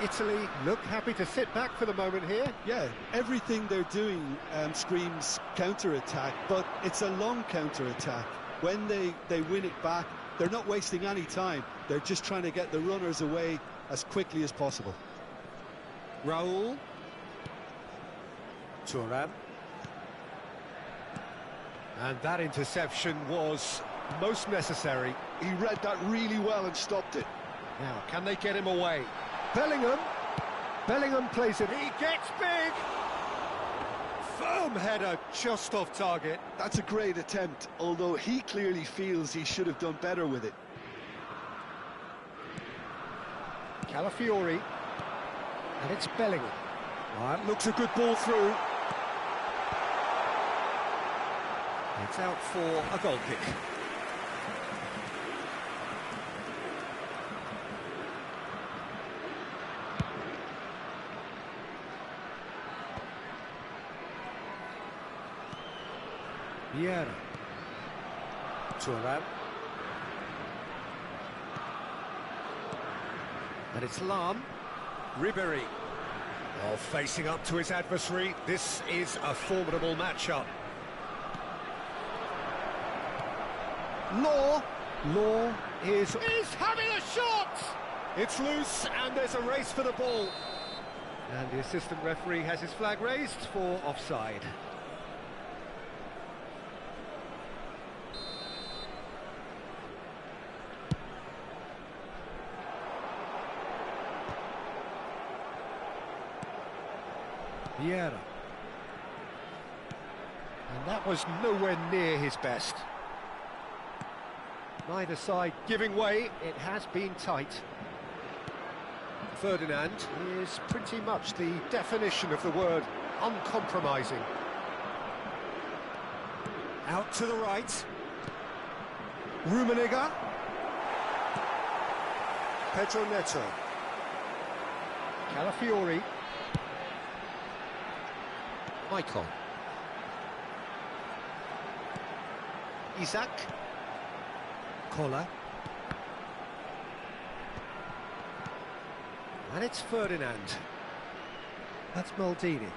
Italy look happy to sit back for the moment here. Yeah, everything they're doing screams counter-attack, but it's a long counter-attack. When they win it back, they're not wasting any time. They're just trying to get the runners away as quickly as possible. Raul. Thuram. And that interception was most necessary. He read that really well and stopped it. Now, can they get him away? Bellingham. Bellingham plays it. He gets big. Firm header just off target. That's a great attempt, although he clearly feels he should have done better with it. Calafiori. And it's Bellingham. That looks a good ball through. It's out for a goal kick. Vieira. Thuram. And it's Lahm. Ribery. Oh, facing up to his adversary. This is a formidable matchup. Law is having a shot! It's loose and there's a race for the ball. And the assistant referee has his flag raised for offside. Vieira. And that was nowhere near his best. Neither side giving way, it has been tight. Ferdinand is pretty much the definition of the word uncompromising. Out to the right. Rummenigge. Pedro Neto. Calafiori. Icon. Isaac. Koller. And it's Ferdinand. That's Maldini.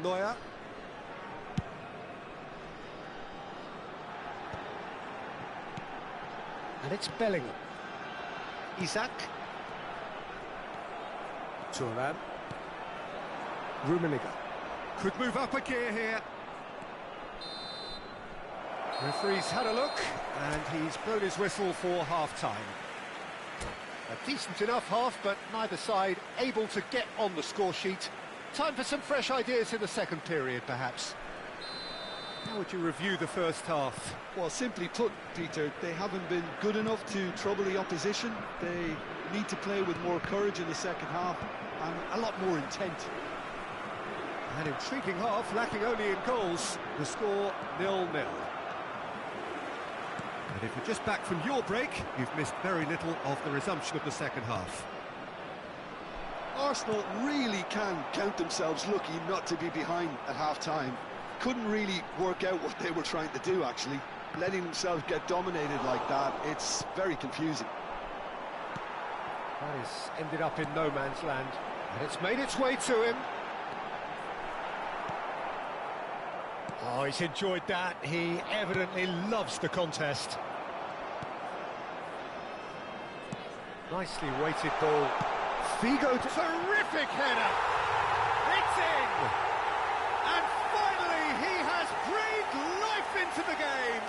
Neuer. And it's Bellingham. Isaac. Thuram. Rummenigge. Could move up a gear here. Referee's had a look, and he's blown his whistle for half-time. A decent enough half, but neither side able to get on the score sheet. Time for some fresh ideas in the second period, perhaps. How would you review the first half? Well, simply put, Peter, they haven't been good enough to trouble the opposition. They need to play with more courage in the second half and a lot more intent. An intriguing half, lacking only in goals. The score 0-0. And if you're just back from your break, you've missed very little of the resumption of the second half. Arsenal really can count themselves lucky not to be behind at half-time. Couldn't really work out what they were trying to do, actually. Letting themselves get dominated like that, it's very confusing. That has ended up in no man's land, and it's made its way to him. Oh, he's enjoyed that. He evidently loves the contest. Nicely weighted ball. Figo, terrific header. It's in. And finally, he has breathed life into the game.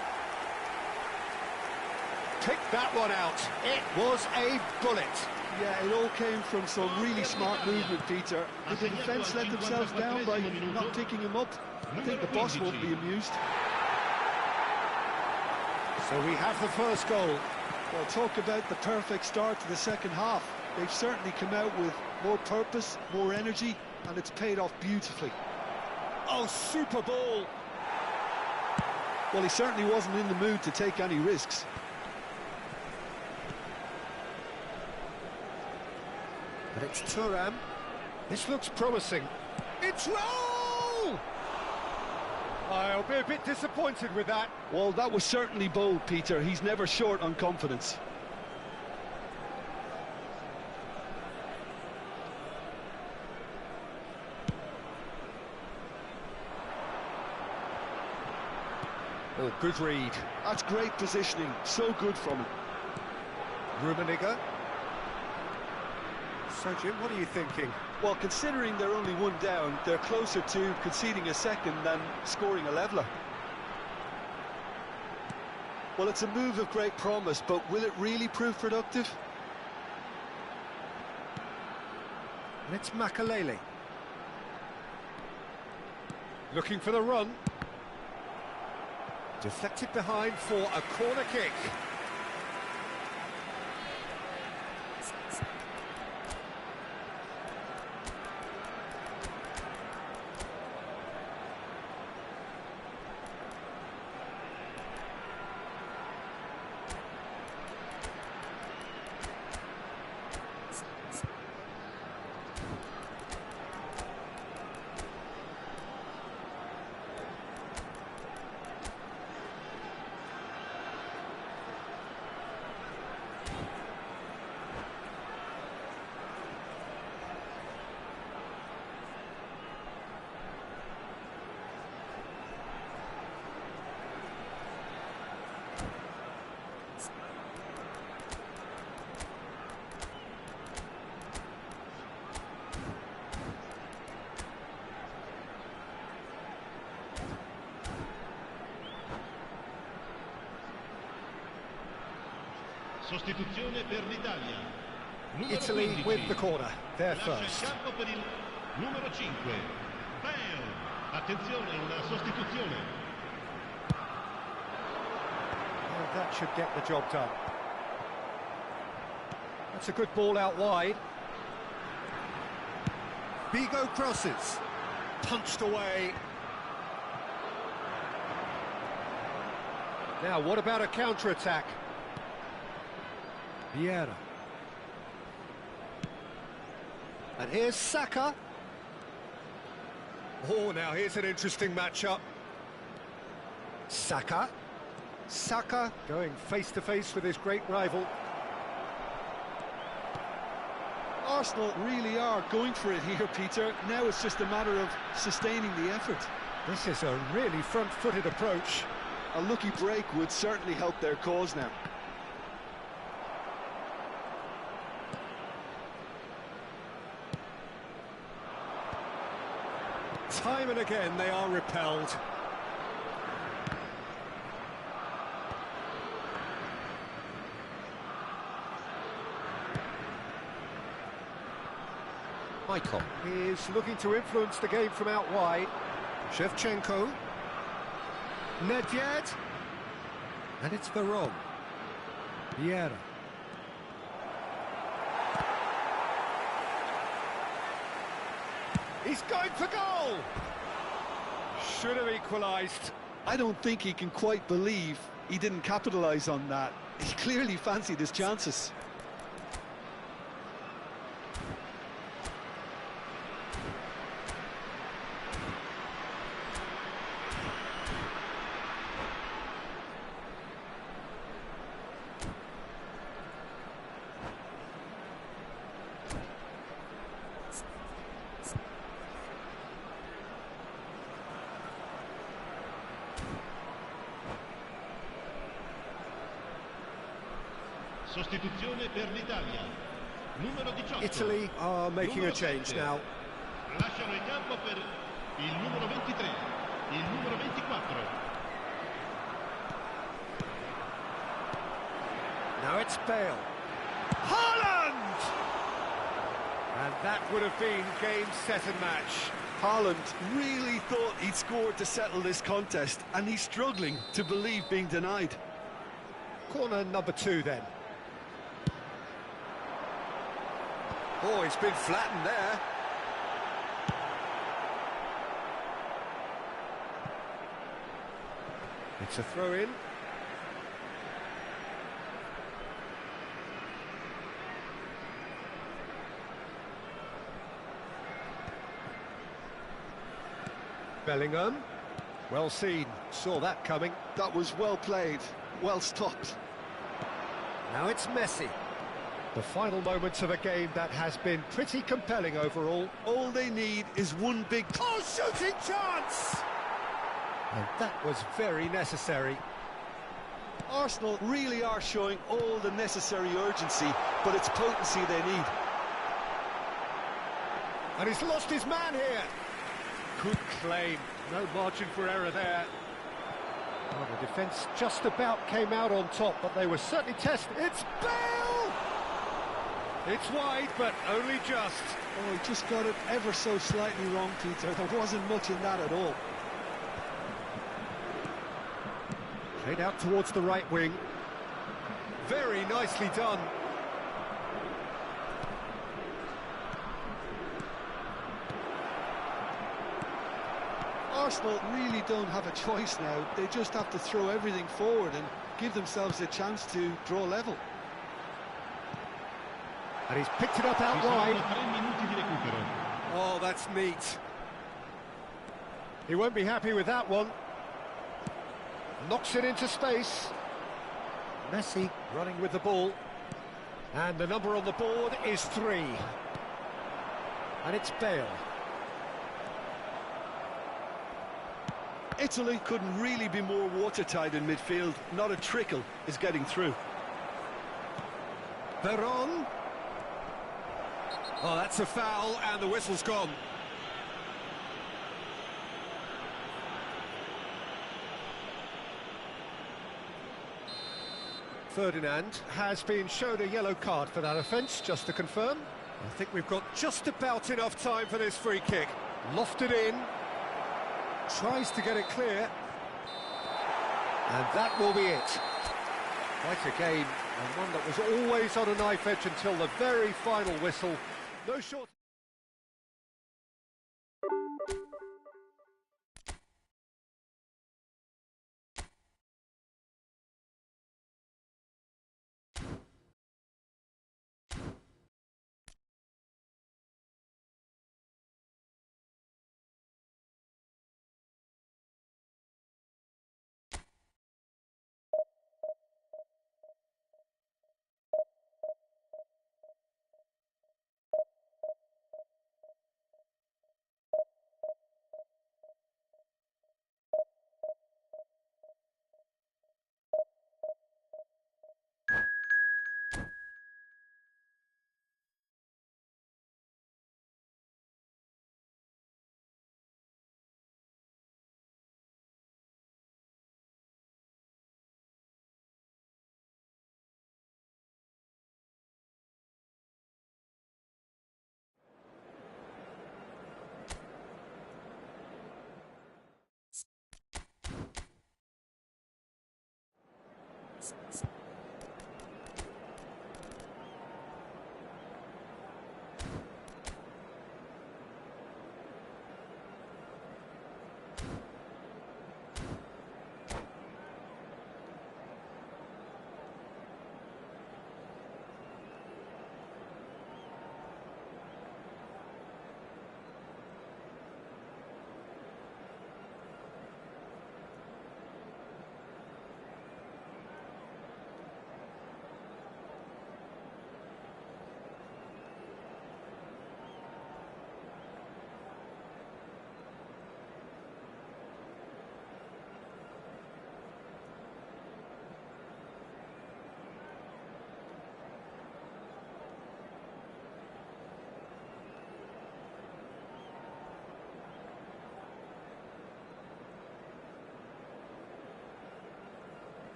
Picked that one out. It was a bullet. Yeah, it all came from some really smart movement, Peter. Did the defence let themselves down by not picking him up? I think the boss won't be amused. So we have the first goal. Well, talk about the perfect start to the second half. They've certainly come out with more purpose, more energy, and it's paid off beautifully. Oh, super ball. Well, he certainly wasn't in the mood to take any risks. But it's Thuram. This looks promising. It's roll! I'll be a bit disappointed with that. Well, that was certainly bold, Peter. He's never short on confidence. Oh, good read. That's great positioning. So good from him. Rummenigge. So, Jim, what are you thinking? Well, considering they're only one down, they're closer to conceding a second than scoring a leveller. Well, it's a move of great promise, but will it really prove productive? And it's Makalele. Looking for the run. Deflected behind for a corner kick. Sostituzione per l'Italia. Italy 15. with the corner, they're Lascia first. il campo per il numero 5. Bale. Attenzione, una sostituzione. That should get the job done. That's a good ball out wide. Bigo crosses. Punched away. Now, what about a counter-attack? Vieira. And here's Saka. Oh, now here's an interesting matchup. Saka. Saka going face-to-face with his great rival. Arsenal really are going for it here, Peter. Now it's just a matter of sustaining the effort. This is a really front-footed approach. A lucky break would certainly help their cause now. Time and again they are repelled. Michael is looking to influence the game from out wide. Shevchenko. Nedved. And it's Veron. Vieira. He's going for goal! Should have equalised. I don't think he can quite believe he didn't capitalise on that. He clearly fancied his chances. Sostituzione per l'Italia. Numero 18. Italy are making a change now. Lasciano il campo per il numero 23, il numero 24. Now it's Bale. Haaland! And that would have been game, set and match. Haaland really thought he'd scored to settle this contest, and he's struggling to believe being denied. Corner number 2 then. Oh, he's been flattened there. It's a throw-in. Bellingham. Well seen. Saw that coming. That was well played, well stopped. Now it's Messi. The final moments of a game that has been pretty compelling overall. All they need is one big... Oh, shooting chance! And that was very necessary. Arsenal really are showing all the necessary urgency, but it's potency they need. And he's lost his man here. Good claim. No margin for error there. Well, the defence just about came out on top, but they were certainly tested. It's Bale! It's wide, but only just. Oh, he just got it ever so slightly wrong, Peter. There wasn't much in that at all. Played out towards the right wing. Very nicely done. Arsenal really don't have a choice now. They just have to throw everything forward and give themselves a chance to draw level. And he's picked it up out Ci sono wide. 3 minuti di recupero. Oh, that's neat. He won't be happy with that one. Knocks it into space. Messi running with the ball. And the number on the board is 3. And it's Bale. Italy couldn't really be more watertight in midfield. Not a trickle is getting through. Veron. Oh, that's a foul, and the whistle's gone. Ferdinand has been shown a yellow card for that offence, just to confirm. I think we've got just about enough time for this free kick. Lofted in. Tries to get it clear. And that will be it. Quite a game, and one that was always on a knife edge until the very final whistle. No short...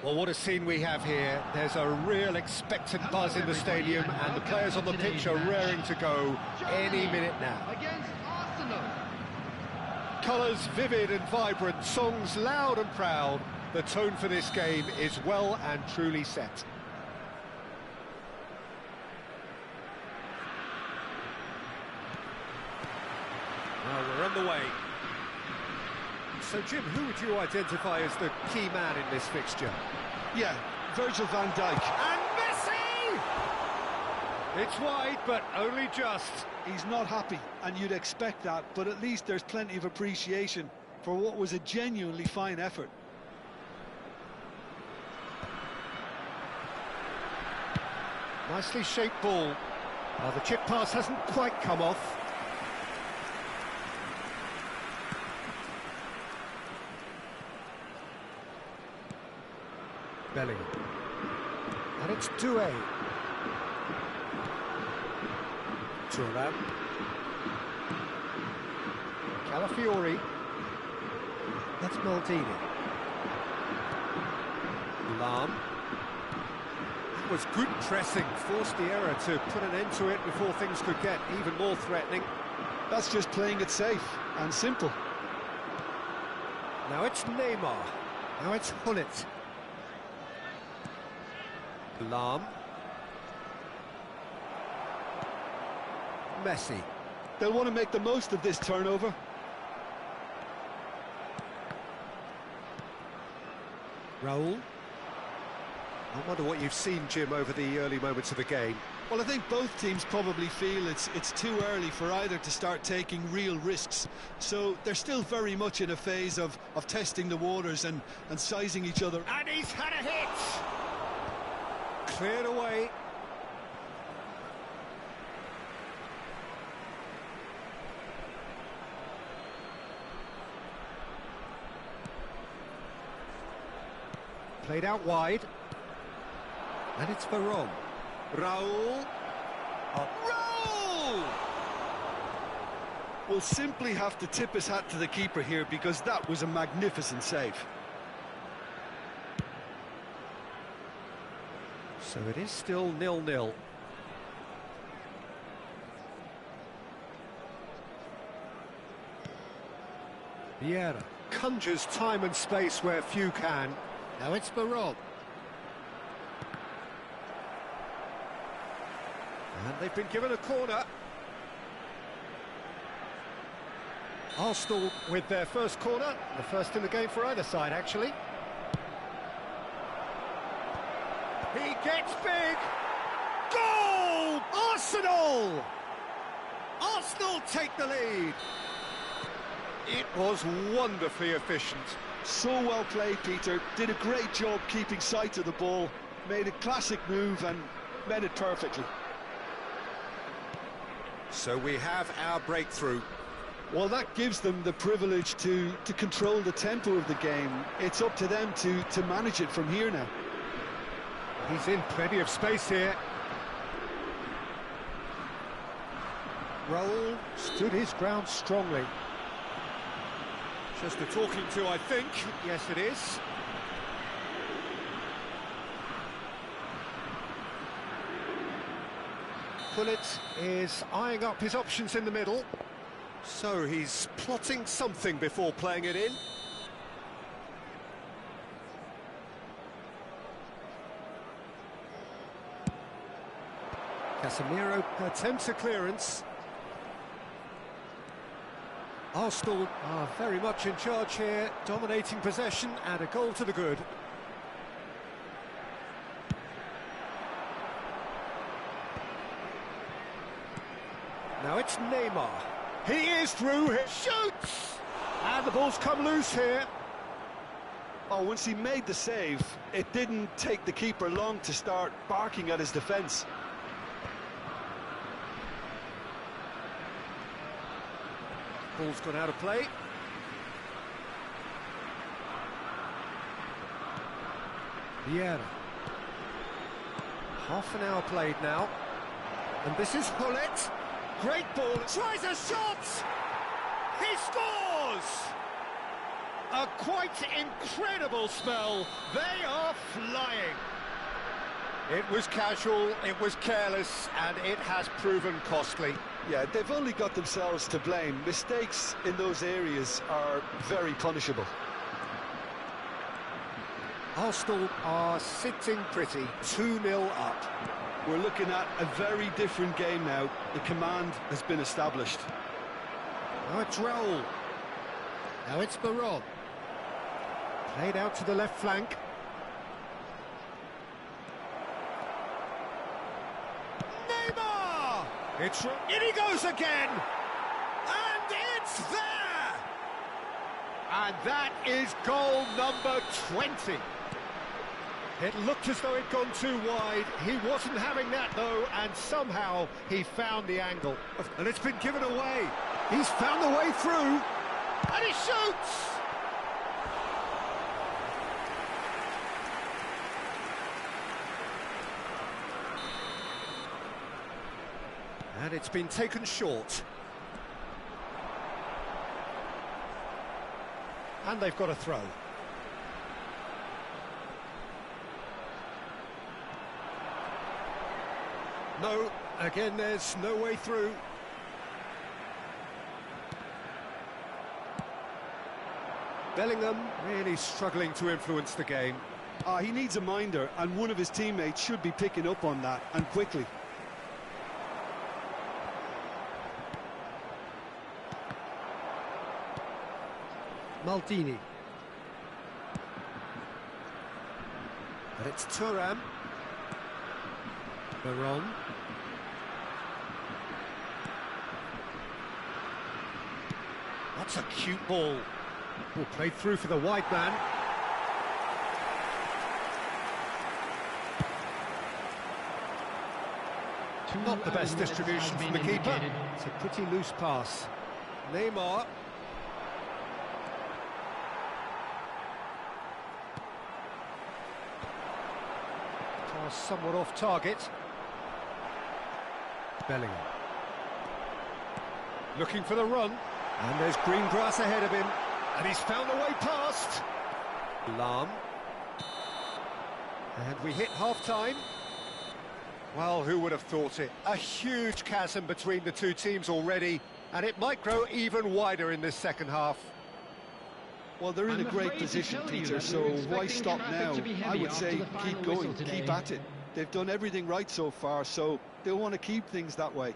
Well, what a scene we have here. There's a real expectant buzz in the stadium, and the players on the pitch are raring to go any minute now. Against Arsenal. Colours vivid and vibrant, songs loud and proud. The tone for this game is well and truly set. Well, we're on the way. So, Jim, who would you identify as the key man in this fixture? Yeah, Virgil van Dijk. And Messi! It's wide, but only just. He's not happy, and you'd expect that, but at least there's plenty of appreciation for what was a genuinely fine effort. Nicely shaped ball. The chip pass hasn't quite come off. Bellingham. And it's Doué. Thuram. Calafiori. That's Maldini. Lahm. That was good pressing, forced the error to put an end to it before things could get even more threatening. That's just playing it safe and simple. Now it's Neymar. Now it's Hullet. Lahm. Messi. They'll want to make the most of this turnover. Raul. I wonder what you've seen, Jim, over the early moments of the game. Well, I think both teams probably feel it's too early for either to start taking real risks. So they're still very much in a phase of testing the waters and sizing each other. And he's had a hit! Cleared away. Played out wide. And it's Varane. Raul. Roll! We'll simply have to tip his hat to the keeper here because that was a magnificent save. So it is still 0-0. Vieira conjures time and space where few can. Now it's Varane. And they've been given a corner. Arsenal with their first corner, the first in the game for either side, actually. He gets big! Goal! Arsenal! Arsenal take the lead! It was wonderfully efficient. So well played, Peter. Did a great job keeping sight of the ball. Made a classic move and met it perfectly. So we have our breakthrough. Well, that gives them the privilege to control the tempo of the game. It's up to them to manage it from here now. He's in plenty of space here. Raul stood his ground strongly. Just a talking to, I think. Yes, it is. Gullit is eyeing up his options in the middle. So he's plotting something before playing it in. Casemiro attempts a clearance. Arsenal are very much in charge here, dominating possession and a goal to the good. Now it's Neymar. He is through, he shoots! And the ball's come loose here. Oh, once he made the save, it didn't take the keeper long to start barking at his defence. Ball's gone out of play. Vieira. Half an hour played now. And this is Gullit. Great ball. Tries a shot! He scores! A quite incredible spell. They are flying. It was casual, it was careless, and it has proven costly. Yeah, they've only got themselves to blame. Mistakes in those areas are very punishable. Arsenal are sitting pretty, 2-0 up. We're looking at a very different game now. The command has been established. Now it's Raul. Now it's Varane. Played out to the left flank. Neymar! It's In he goes again! And it's there! And that is goal number 20. It looked as though it'd gone too wide. He wasn't having that, though, and somehow he found the angle. And it's been given away. He's found the way through. And he shoots! And it's been taken short. And they've got a throw. No, again, there's no way through. Bellingham really struggling to influence the game. He needs a minder, and one of his teammates should be picking up on that, and quickly. Maldini. But it's Thuram. Veron. That's a cute ball. Ball played through for the wide man. Not the best distribution from the keeper. It's a pretty loose pass. Neymar. Pass somewhat off target. Bellingham. Looking for the run. And there's green grass ahead of him. And he's found a way past. Lahm. And we hit half-time. Well, who would have thought it? A huge chasm between the two teams already, and it might grow even wider in this second half. Well, they're in a great position, Peter, so why stop now? I would say keep going, keep at it. They've done everything right so far, so they'll want to keep things that way.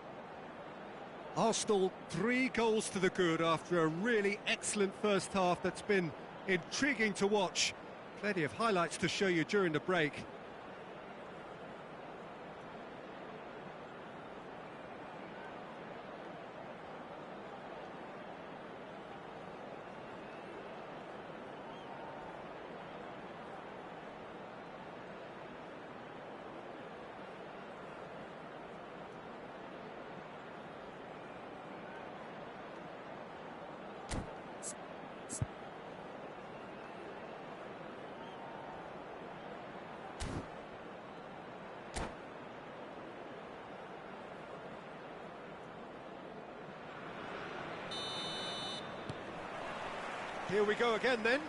Arsenal 3 goals to the good after a really excellent first half that's been intriguing to watch. Plenty of highlights to show you during the break. Here we go again then.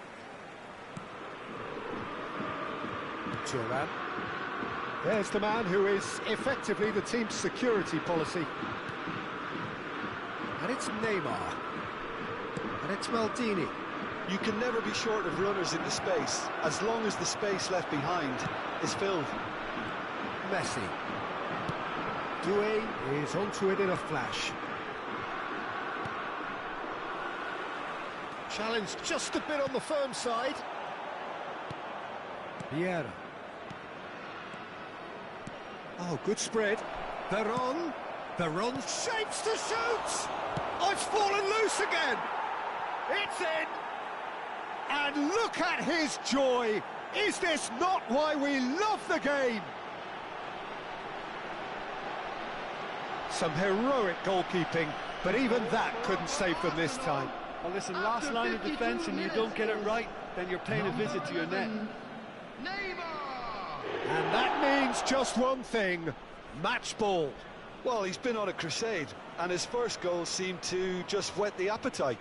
Thuram. There's the man who is effectively the team's security policy. And it's Neymar. And it's Maldini. You can never be short of runners in the space, as long as the space left behind is filled. Messi. Doué is onto it in a flash. Challenge just a bit on the firm side. Vieira. Oh, good spread. Veron. Veron shapes to shoot. Oh, it's fallen loose again. It's in. And look at his joy. Is this not why we love the game? Some heroic goalkeeping, but even that couldn't save them this time. Well, listen, last line of defence and you don't get it right, then you're paying a visit to your net. And that means just one thing, match ball. Well, he's been on a crusade, and his first goal seemed to just whet the appetite.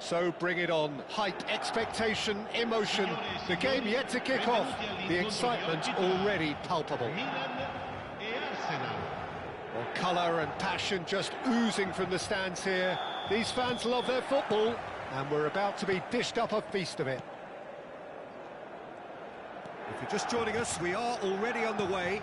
So bring it on. Hype, expectation, emotion. The game yet to kick off. The excitement already palpable. Well, colour and passion just oozing from the stands here. These fans love their football, and we're about to be dished up a feast of it. If you're just joining us, we are already on the way.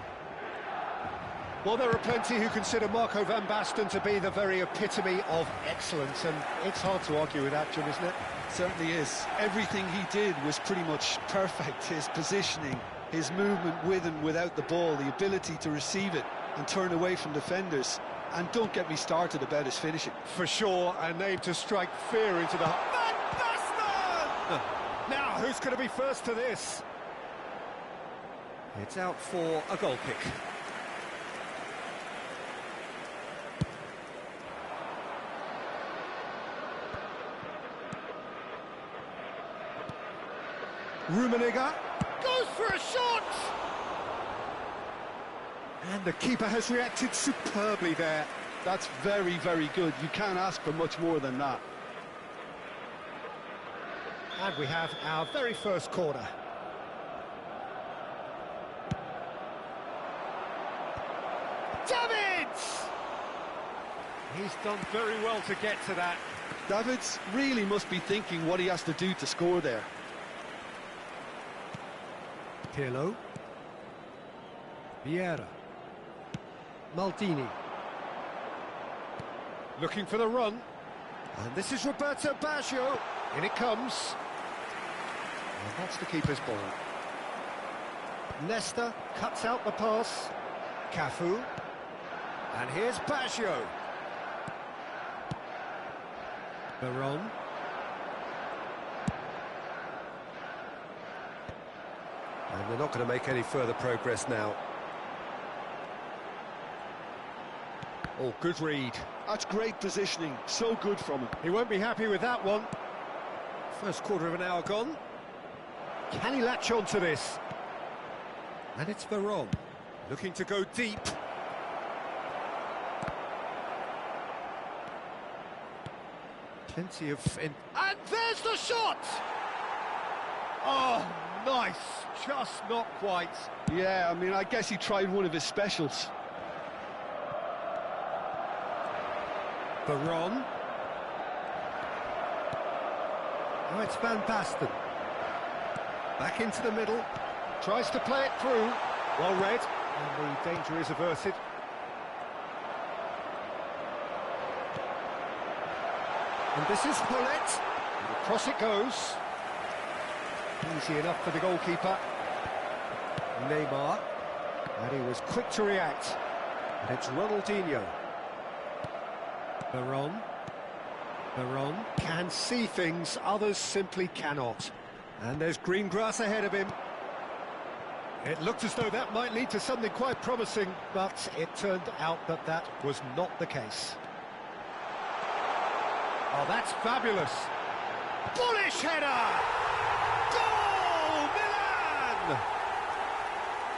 Well, there are plenty who consider Marco van Basten to be the very epitome of excellence, and it's hard to argue with that, Jim, isn't it? Certainly is. Everything he did was pretty much perfect. His positioning, his movement with and without the ball, the ability to receive it and turn away from defenders. And don't get me started about his finishing. For sure, a name to strike fear into the... Van Basten! Now, who's going to be first to this? It's out for a goal kick. Rummenigge goes for a shot! And the keeper has reacted superbly there. That's very, very good. You can't ask for much more than that. And we have our very first corner. Davids! He's done very well to get to that. Davids really must be thinking what he has to do to score there. Pirlo. Vieira. Maldini. Looking for the run. And this is Roberto Baggio. In it comes. And that's the keeper's ball. Nesta cuts out the pass. Cafu. And here's Baggio. Veron. And they're not going to make any further progress now. Oh, good read. That's great positioning. So good from him. He won't be happy with that one. First quarter of an hour gone. Can he latch on to this? And it's Veron. Looking to go deep. Plenty of... And there's the shot! Oh, nice. Just not quite. Yeah, I mean, I guess he tried one of his specials. Veron. Oh, it's Van Basten. Back into the middle. Tries to play it through. Well read. And the danger is averted. And this is Hullet. And across it goes. Easy enough for the goalkeeper. Neymar. And he was quick to react. And it's Ronaldinho. Veron. Veron can see things others simply cannot. And there's green grass ahead of him. It looked as though that might lead to something quite promising, but it turned out that that was not the case. Oh, that's fabulous. Bullish header! Goal, Milan!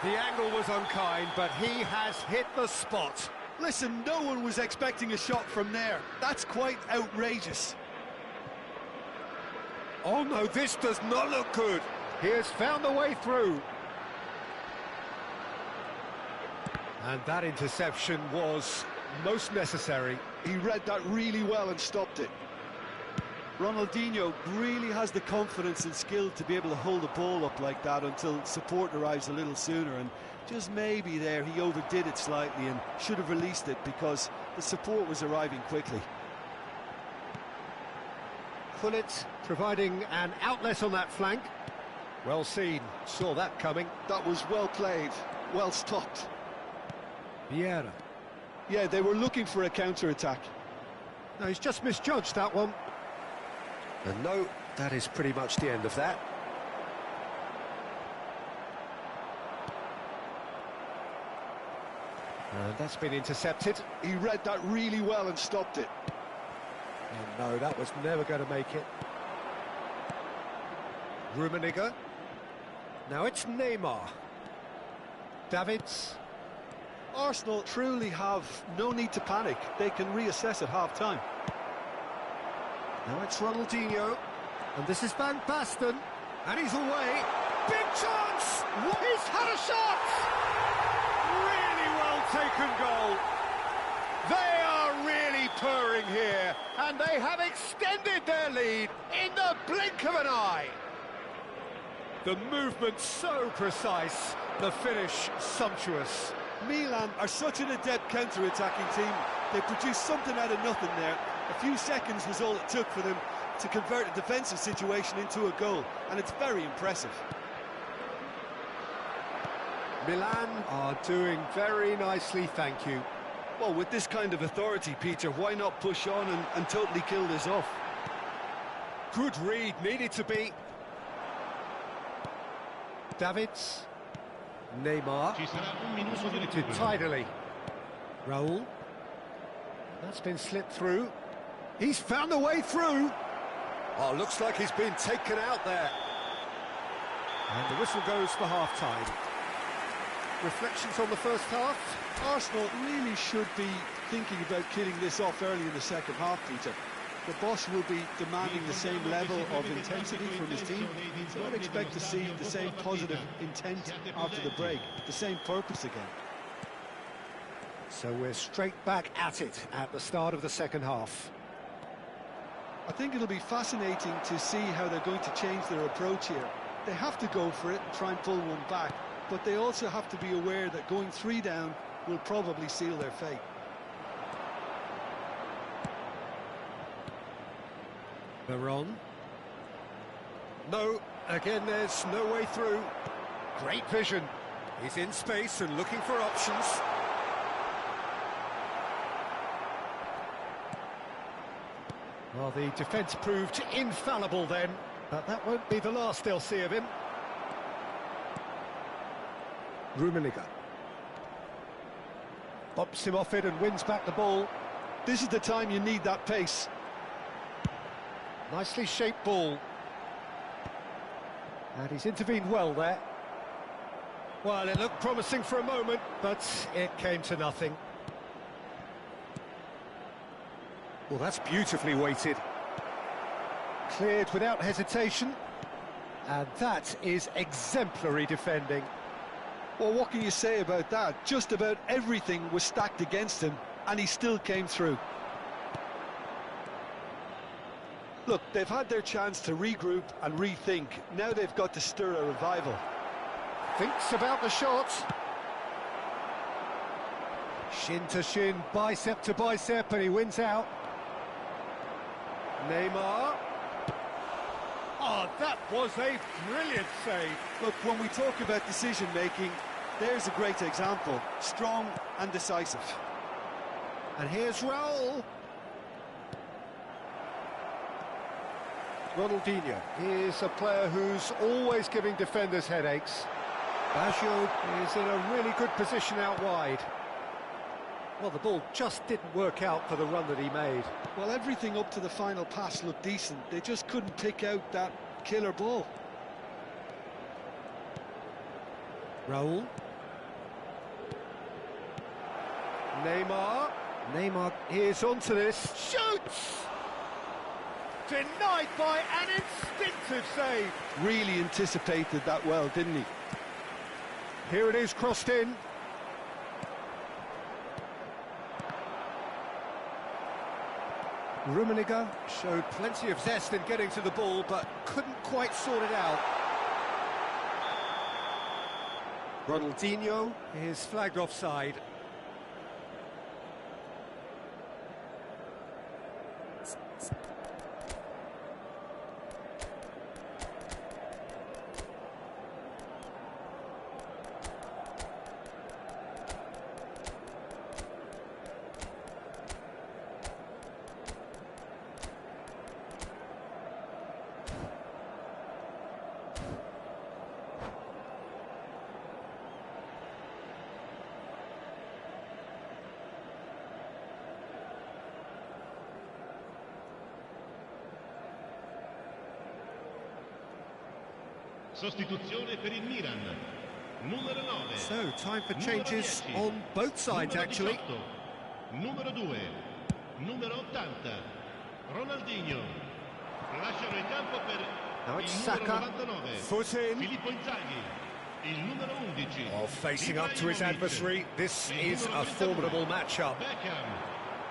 The angle was unkind, but he has hit the spot. Listen, no one was expecting a shot from there. That's quite outrageous. Oh no, this does not look good. He has found the way through. And that interception was most necessary. He read that really well and stopped it. Ronaldinho really has the confidence and skill to be able to hold the ball up like that until support arrives a little sooner, and just maybe there he overdid it slightly and should have released it because the support was arriving quickly. Hullet providing an outlet on that flank. Well seen, saw that coming. That was well played, well stopped. Vieira. Yeah, they were looking for a counter-attack. No, he's just misjudged that one. And no, that is pretty much the end of that. And that's been intercepted. He read that really well and stopped it. And no, that was never going to make it. Rummenigge. Now it's Neymar. Davids. Arsenal truly have no need to panic. They can reassess at half-time. Now it's Ronaldinho, and this is Van Basten, and he's away. Big chance! He's had a shot! Really well taken goal. They are really purring here, and they have extended their lead in the blink of an eye. The movement so precise, the finish sumptuous. Milan are such an adept counter-attacking team. They produced something out of nothing there. A few seconds was all it took for them to convert a defensive situation into a goal, and it's very impressive. Milan are doing very nicely, thank you. Well, with this kind of authority, Peter, why not push on and totally kill this off? Good read, needed to be. Davids. Neymar. Ci sarà un minuto di Did recupero. tidily. Raul. That's been slipped through. He's found a way through. Oh, looks like he's been taken out there. And the whistle goes for half-time. Reflections on the first half? Arsenal really should be thinking about killing this off early in the second half, Peter. The boss will be demanding the same level of intensity from his team, so I'd expect to see the same positive intent after the break, the same purpose again. So we're straight back at it at the start of the second half. I think it'll be fascinating to see how they're going to change their approach here. They have to go for it and try and pull one back, but they also have to be aware that going 3 down will probably seal their fate. Veron. No, again there's no way through. Great vision. He's in space and looking for options. Well, the defence proved infallible then, but that won't be the last they'll see of him. Rummenigge. Bumps him off it and wins back the ball. This is the time you need that pace. Nicely shaped ball. And he's intervened well there. Well, it looked promising for a moment, but it came to nothing. Well, that's beautifully weighted. Cleared without hesitation. And that is exemplary defending. Well, what can you say about that? Just about everything was stacked against him, and he still came through. Look, they've had their chance to regroup and rethink. Now they've got to stir a revival. Thinks about the shot. Shin to shin, bicep to bicep, and he wins out. Neymar. Oh, that was a brilliant save. Look, when we talk about decision-making, there's a great example. Strong and decisive. And here's Raul. Ronaldinho is a player who's always giving defenders headaches. Baggio is in a really good position out wide. Well, the ball just didn't work out for the run that he made. Well, everything up to the final pass looked decent. They just couldn't pick out that killer ball. Raul. Neymar. Neymar is onto this. Shoots! Denied by an instinctive save. Really anticipated that well, didn't he? Here it is, crossed in. Rummenigge showed plenty of zest in getting to the ball, but couldn't quite sort it out. Ronaldinho is flagged offside. Sostituzione per il Milan. Numero 9. So, time for changes on both sides, actually. 18. Numero 2. Numero 80. Ronaldinho. Lasciano il campo per Now it's il numero Saka, 99. foot in. Filippo Inzaghi. Il numero 11. Oh, facing up to his Ibrahimovic. adversary, this Il is numero a 32. formidable matchup. Beckham.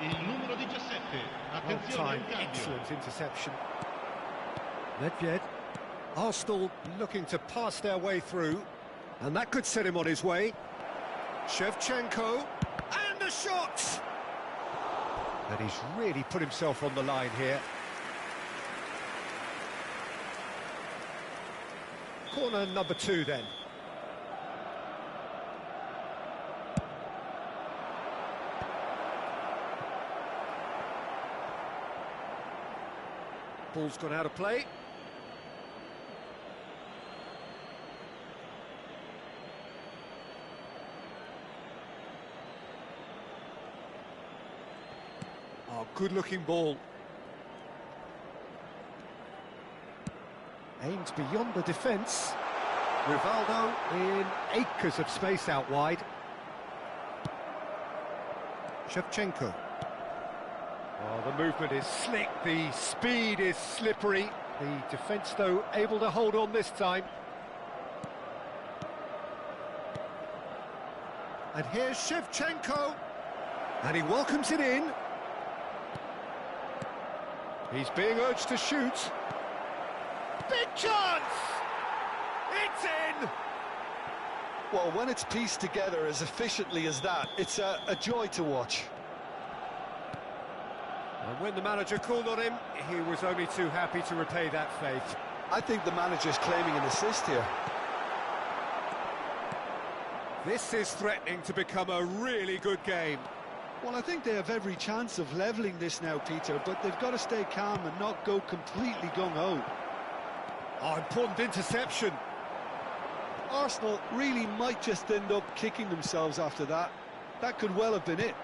Il numero 17. Well Attenzione al timed, cambio. excellent interception. Nedved. Arsenal looking to pass their way through, and that could set him on his way. Shevchenko, and the shot! And he's really put himself on the line here. Corner number 2 then. Ball's gone out of play. Oh, good-looking ball. Aimed beyond the defence. Rivaldo in acres of space out wide. Shevchenko. Oh, the movement is slick, the speed is slippery. The defence, though, able to hold on this time. And here's Shevchenko. And he welcomes it in. He's being urged to shoot. Big chance! It's in! Well, when it's pieced together as efficiently as that, it's a joy to watch. And when the manager called on him, he was only too happy to repay that faith. I think the manager's claiming an assist here. This is threatening to become a really good game. Well, I think they have every chance of levelling this now, Peter, but they've got to stay calm and not go completely gung-ho. Oh, important interception. Arsenal really might just end up kicking themselves after that. That could well have been it.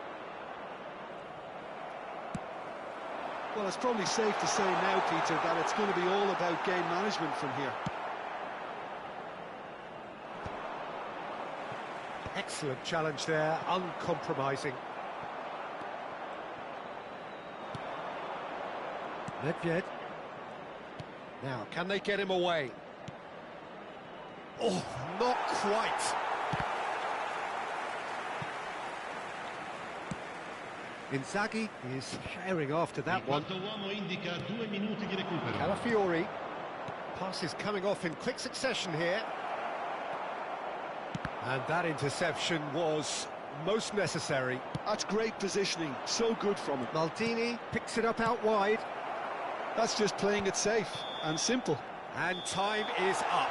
Well, it's probably safe to say now, Peter, that it's going to be all about game management from here. Excellent challenge there, uncompromising. Nedved. Now, can they get him away? Oh, not quite. Inzaghi is herring after that one. Il quarto uomo indica 2 minuti di recupero. Calafiori. Pass is coming off in quick succession here. And that interception was most necessary. That's great positioning, so good from him. Maldini picks it up out wide. That's just playing it safe and simple. And time is up.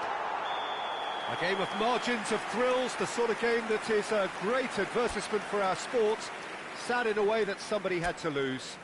A game of margins, of thrills, the sort of game that is a great advertisement for our sport. Sad in a way that somebody had to lose.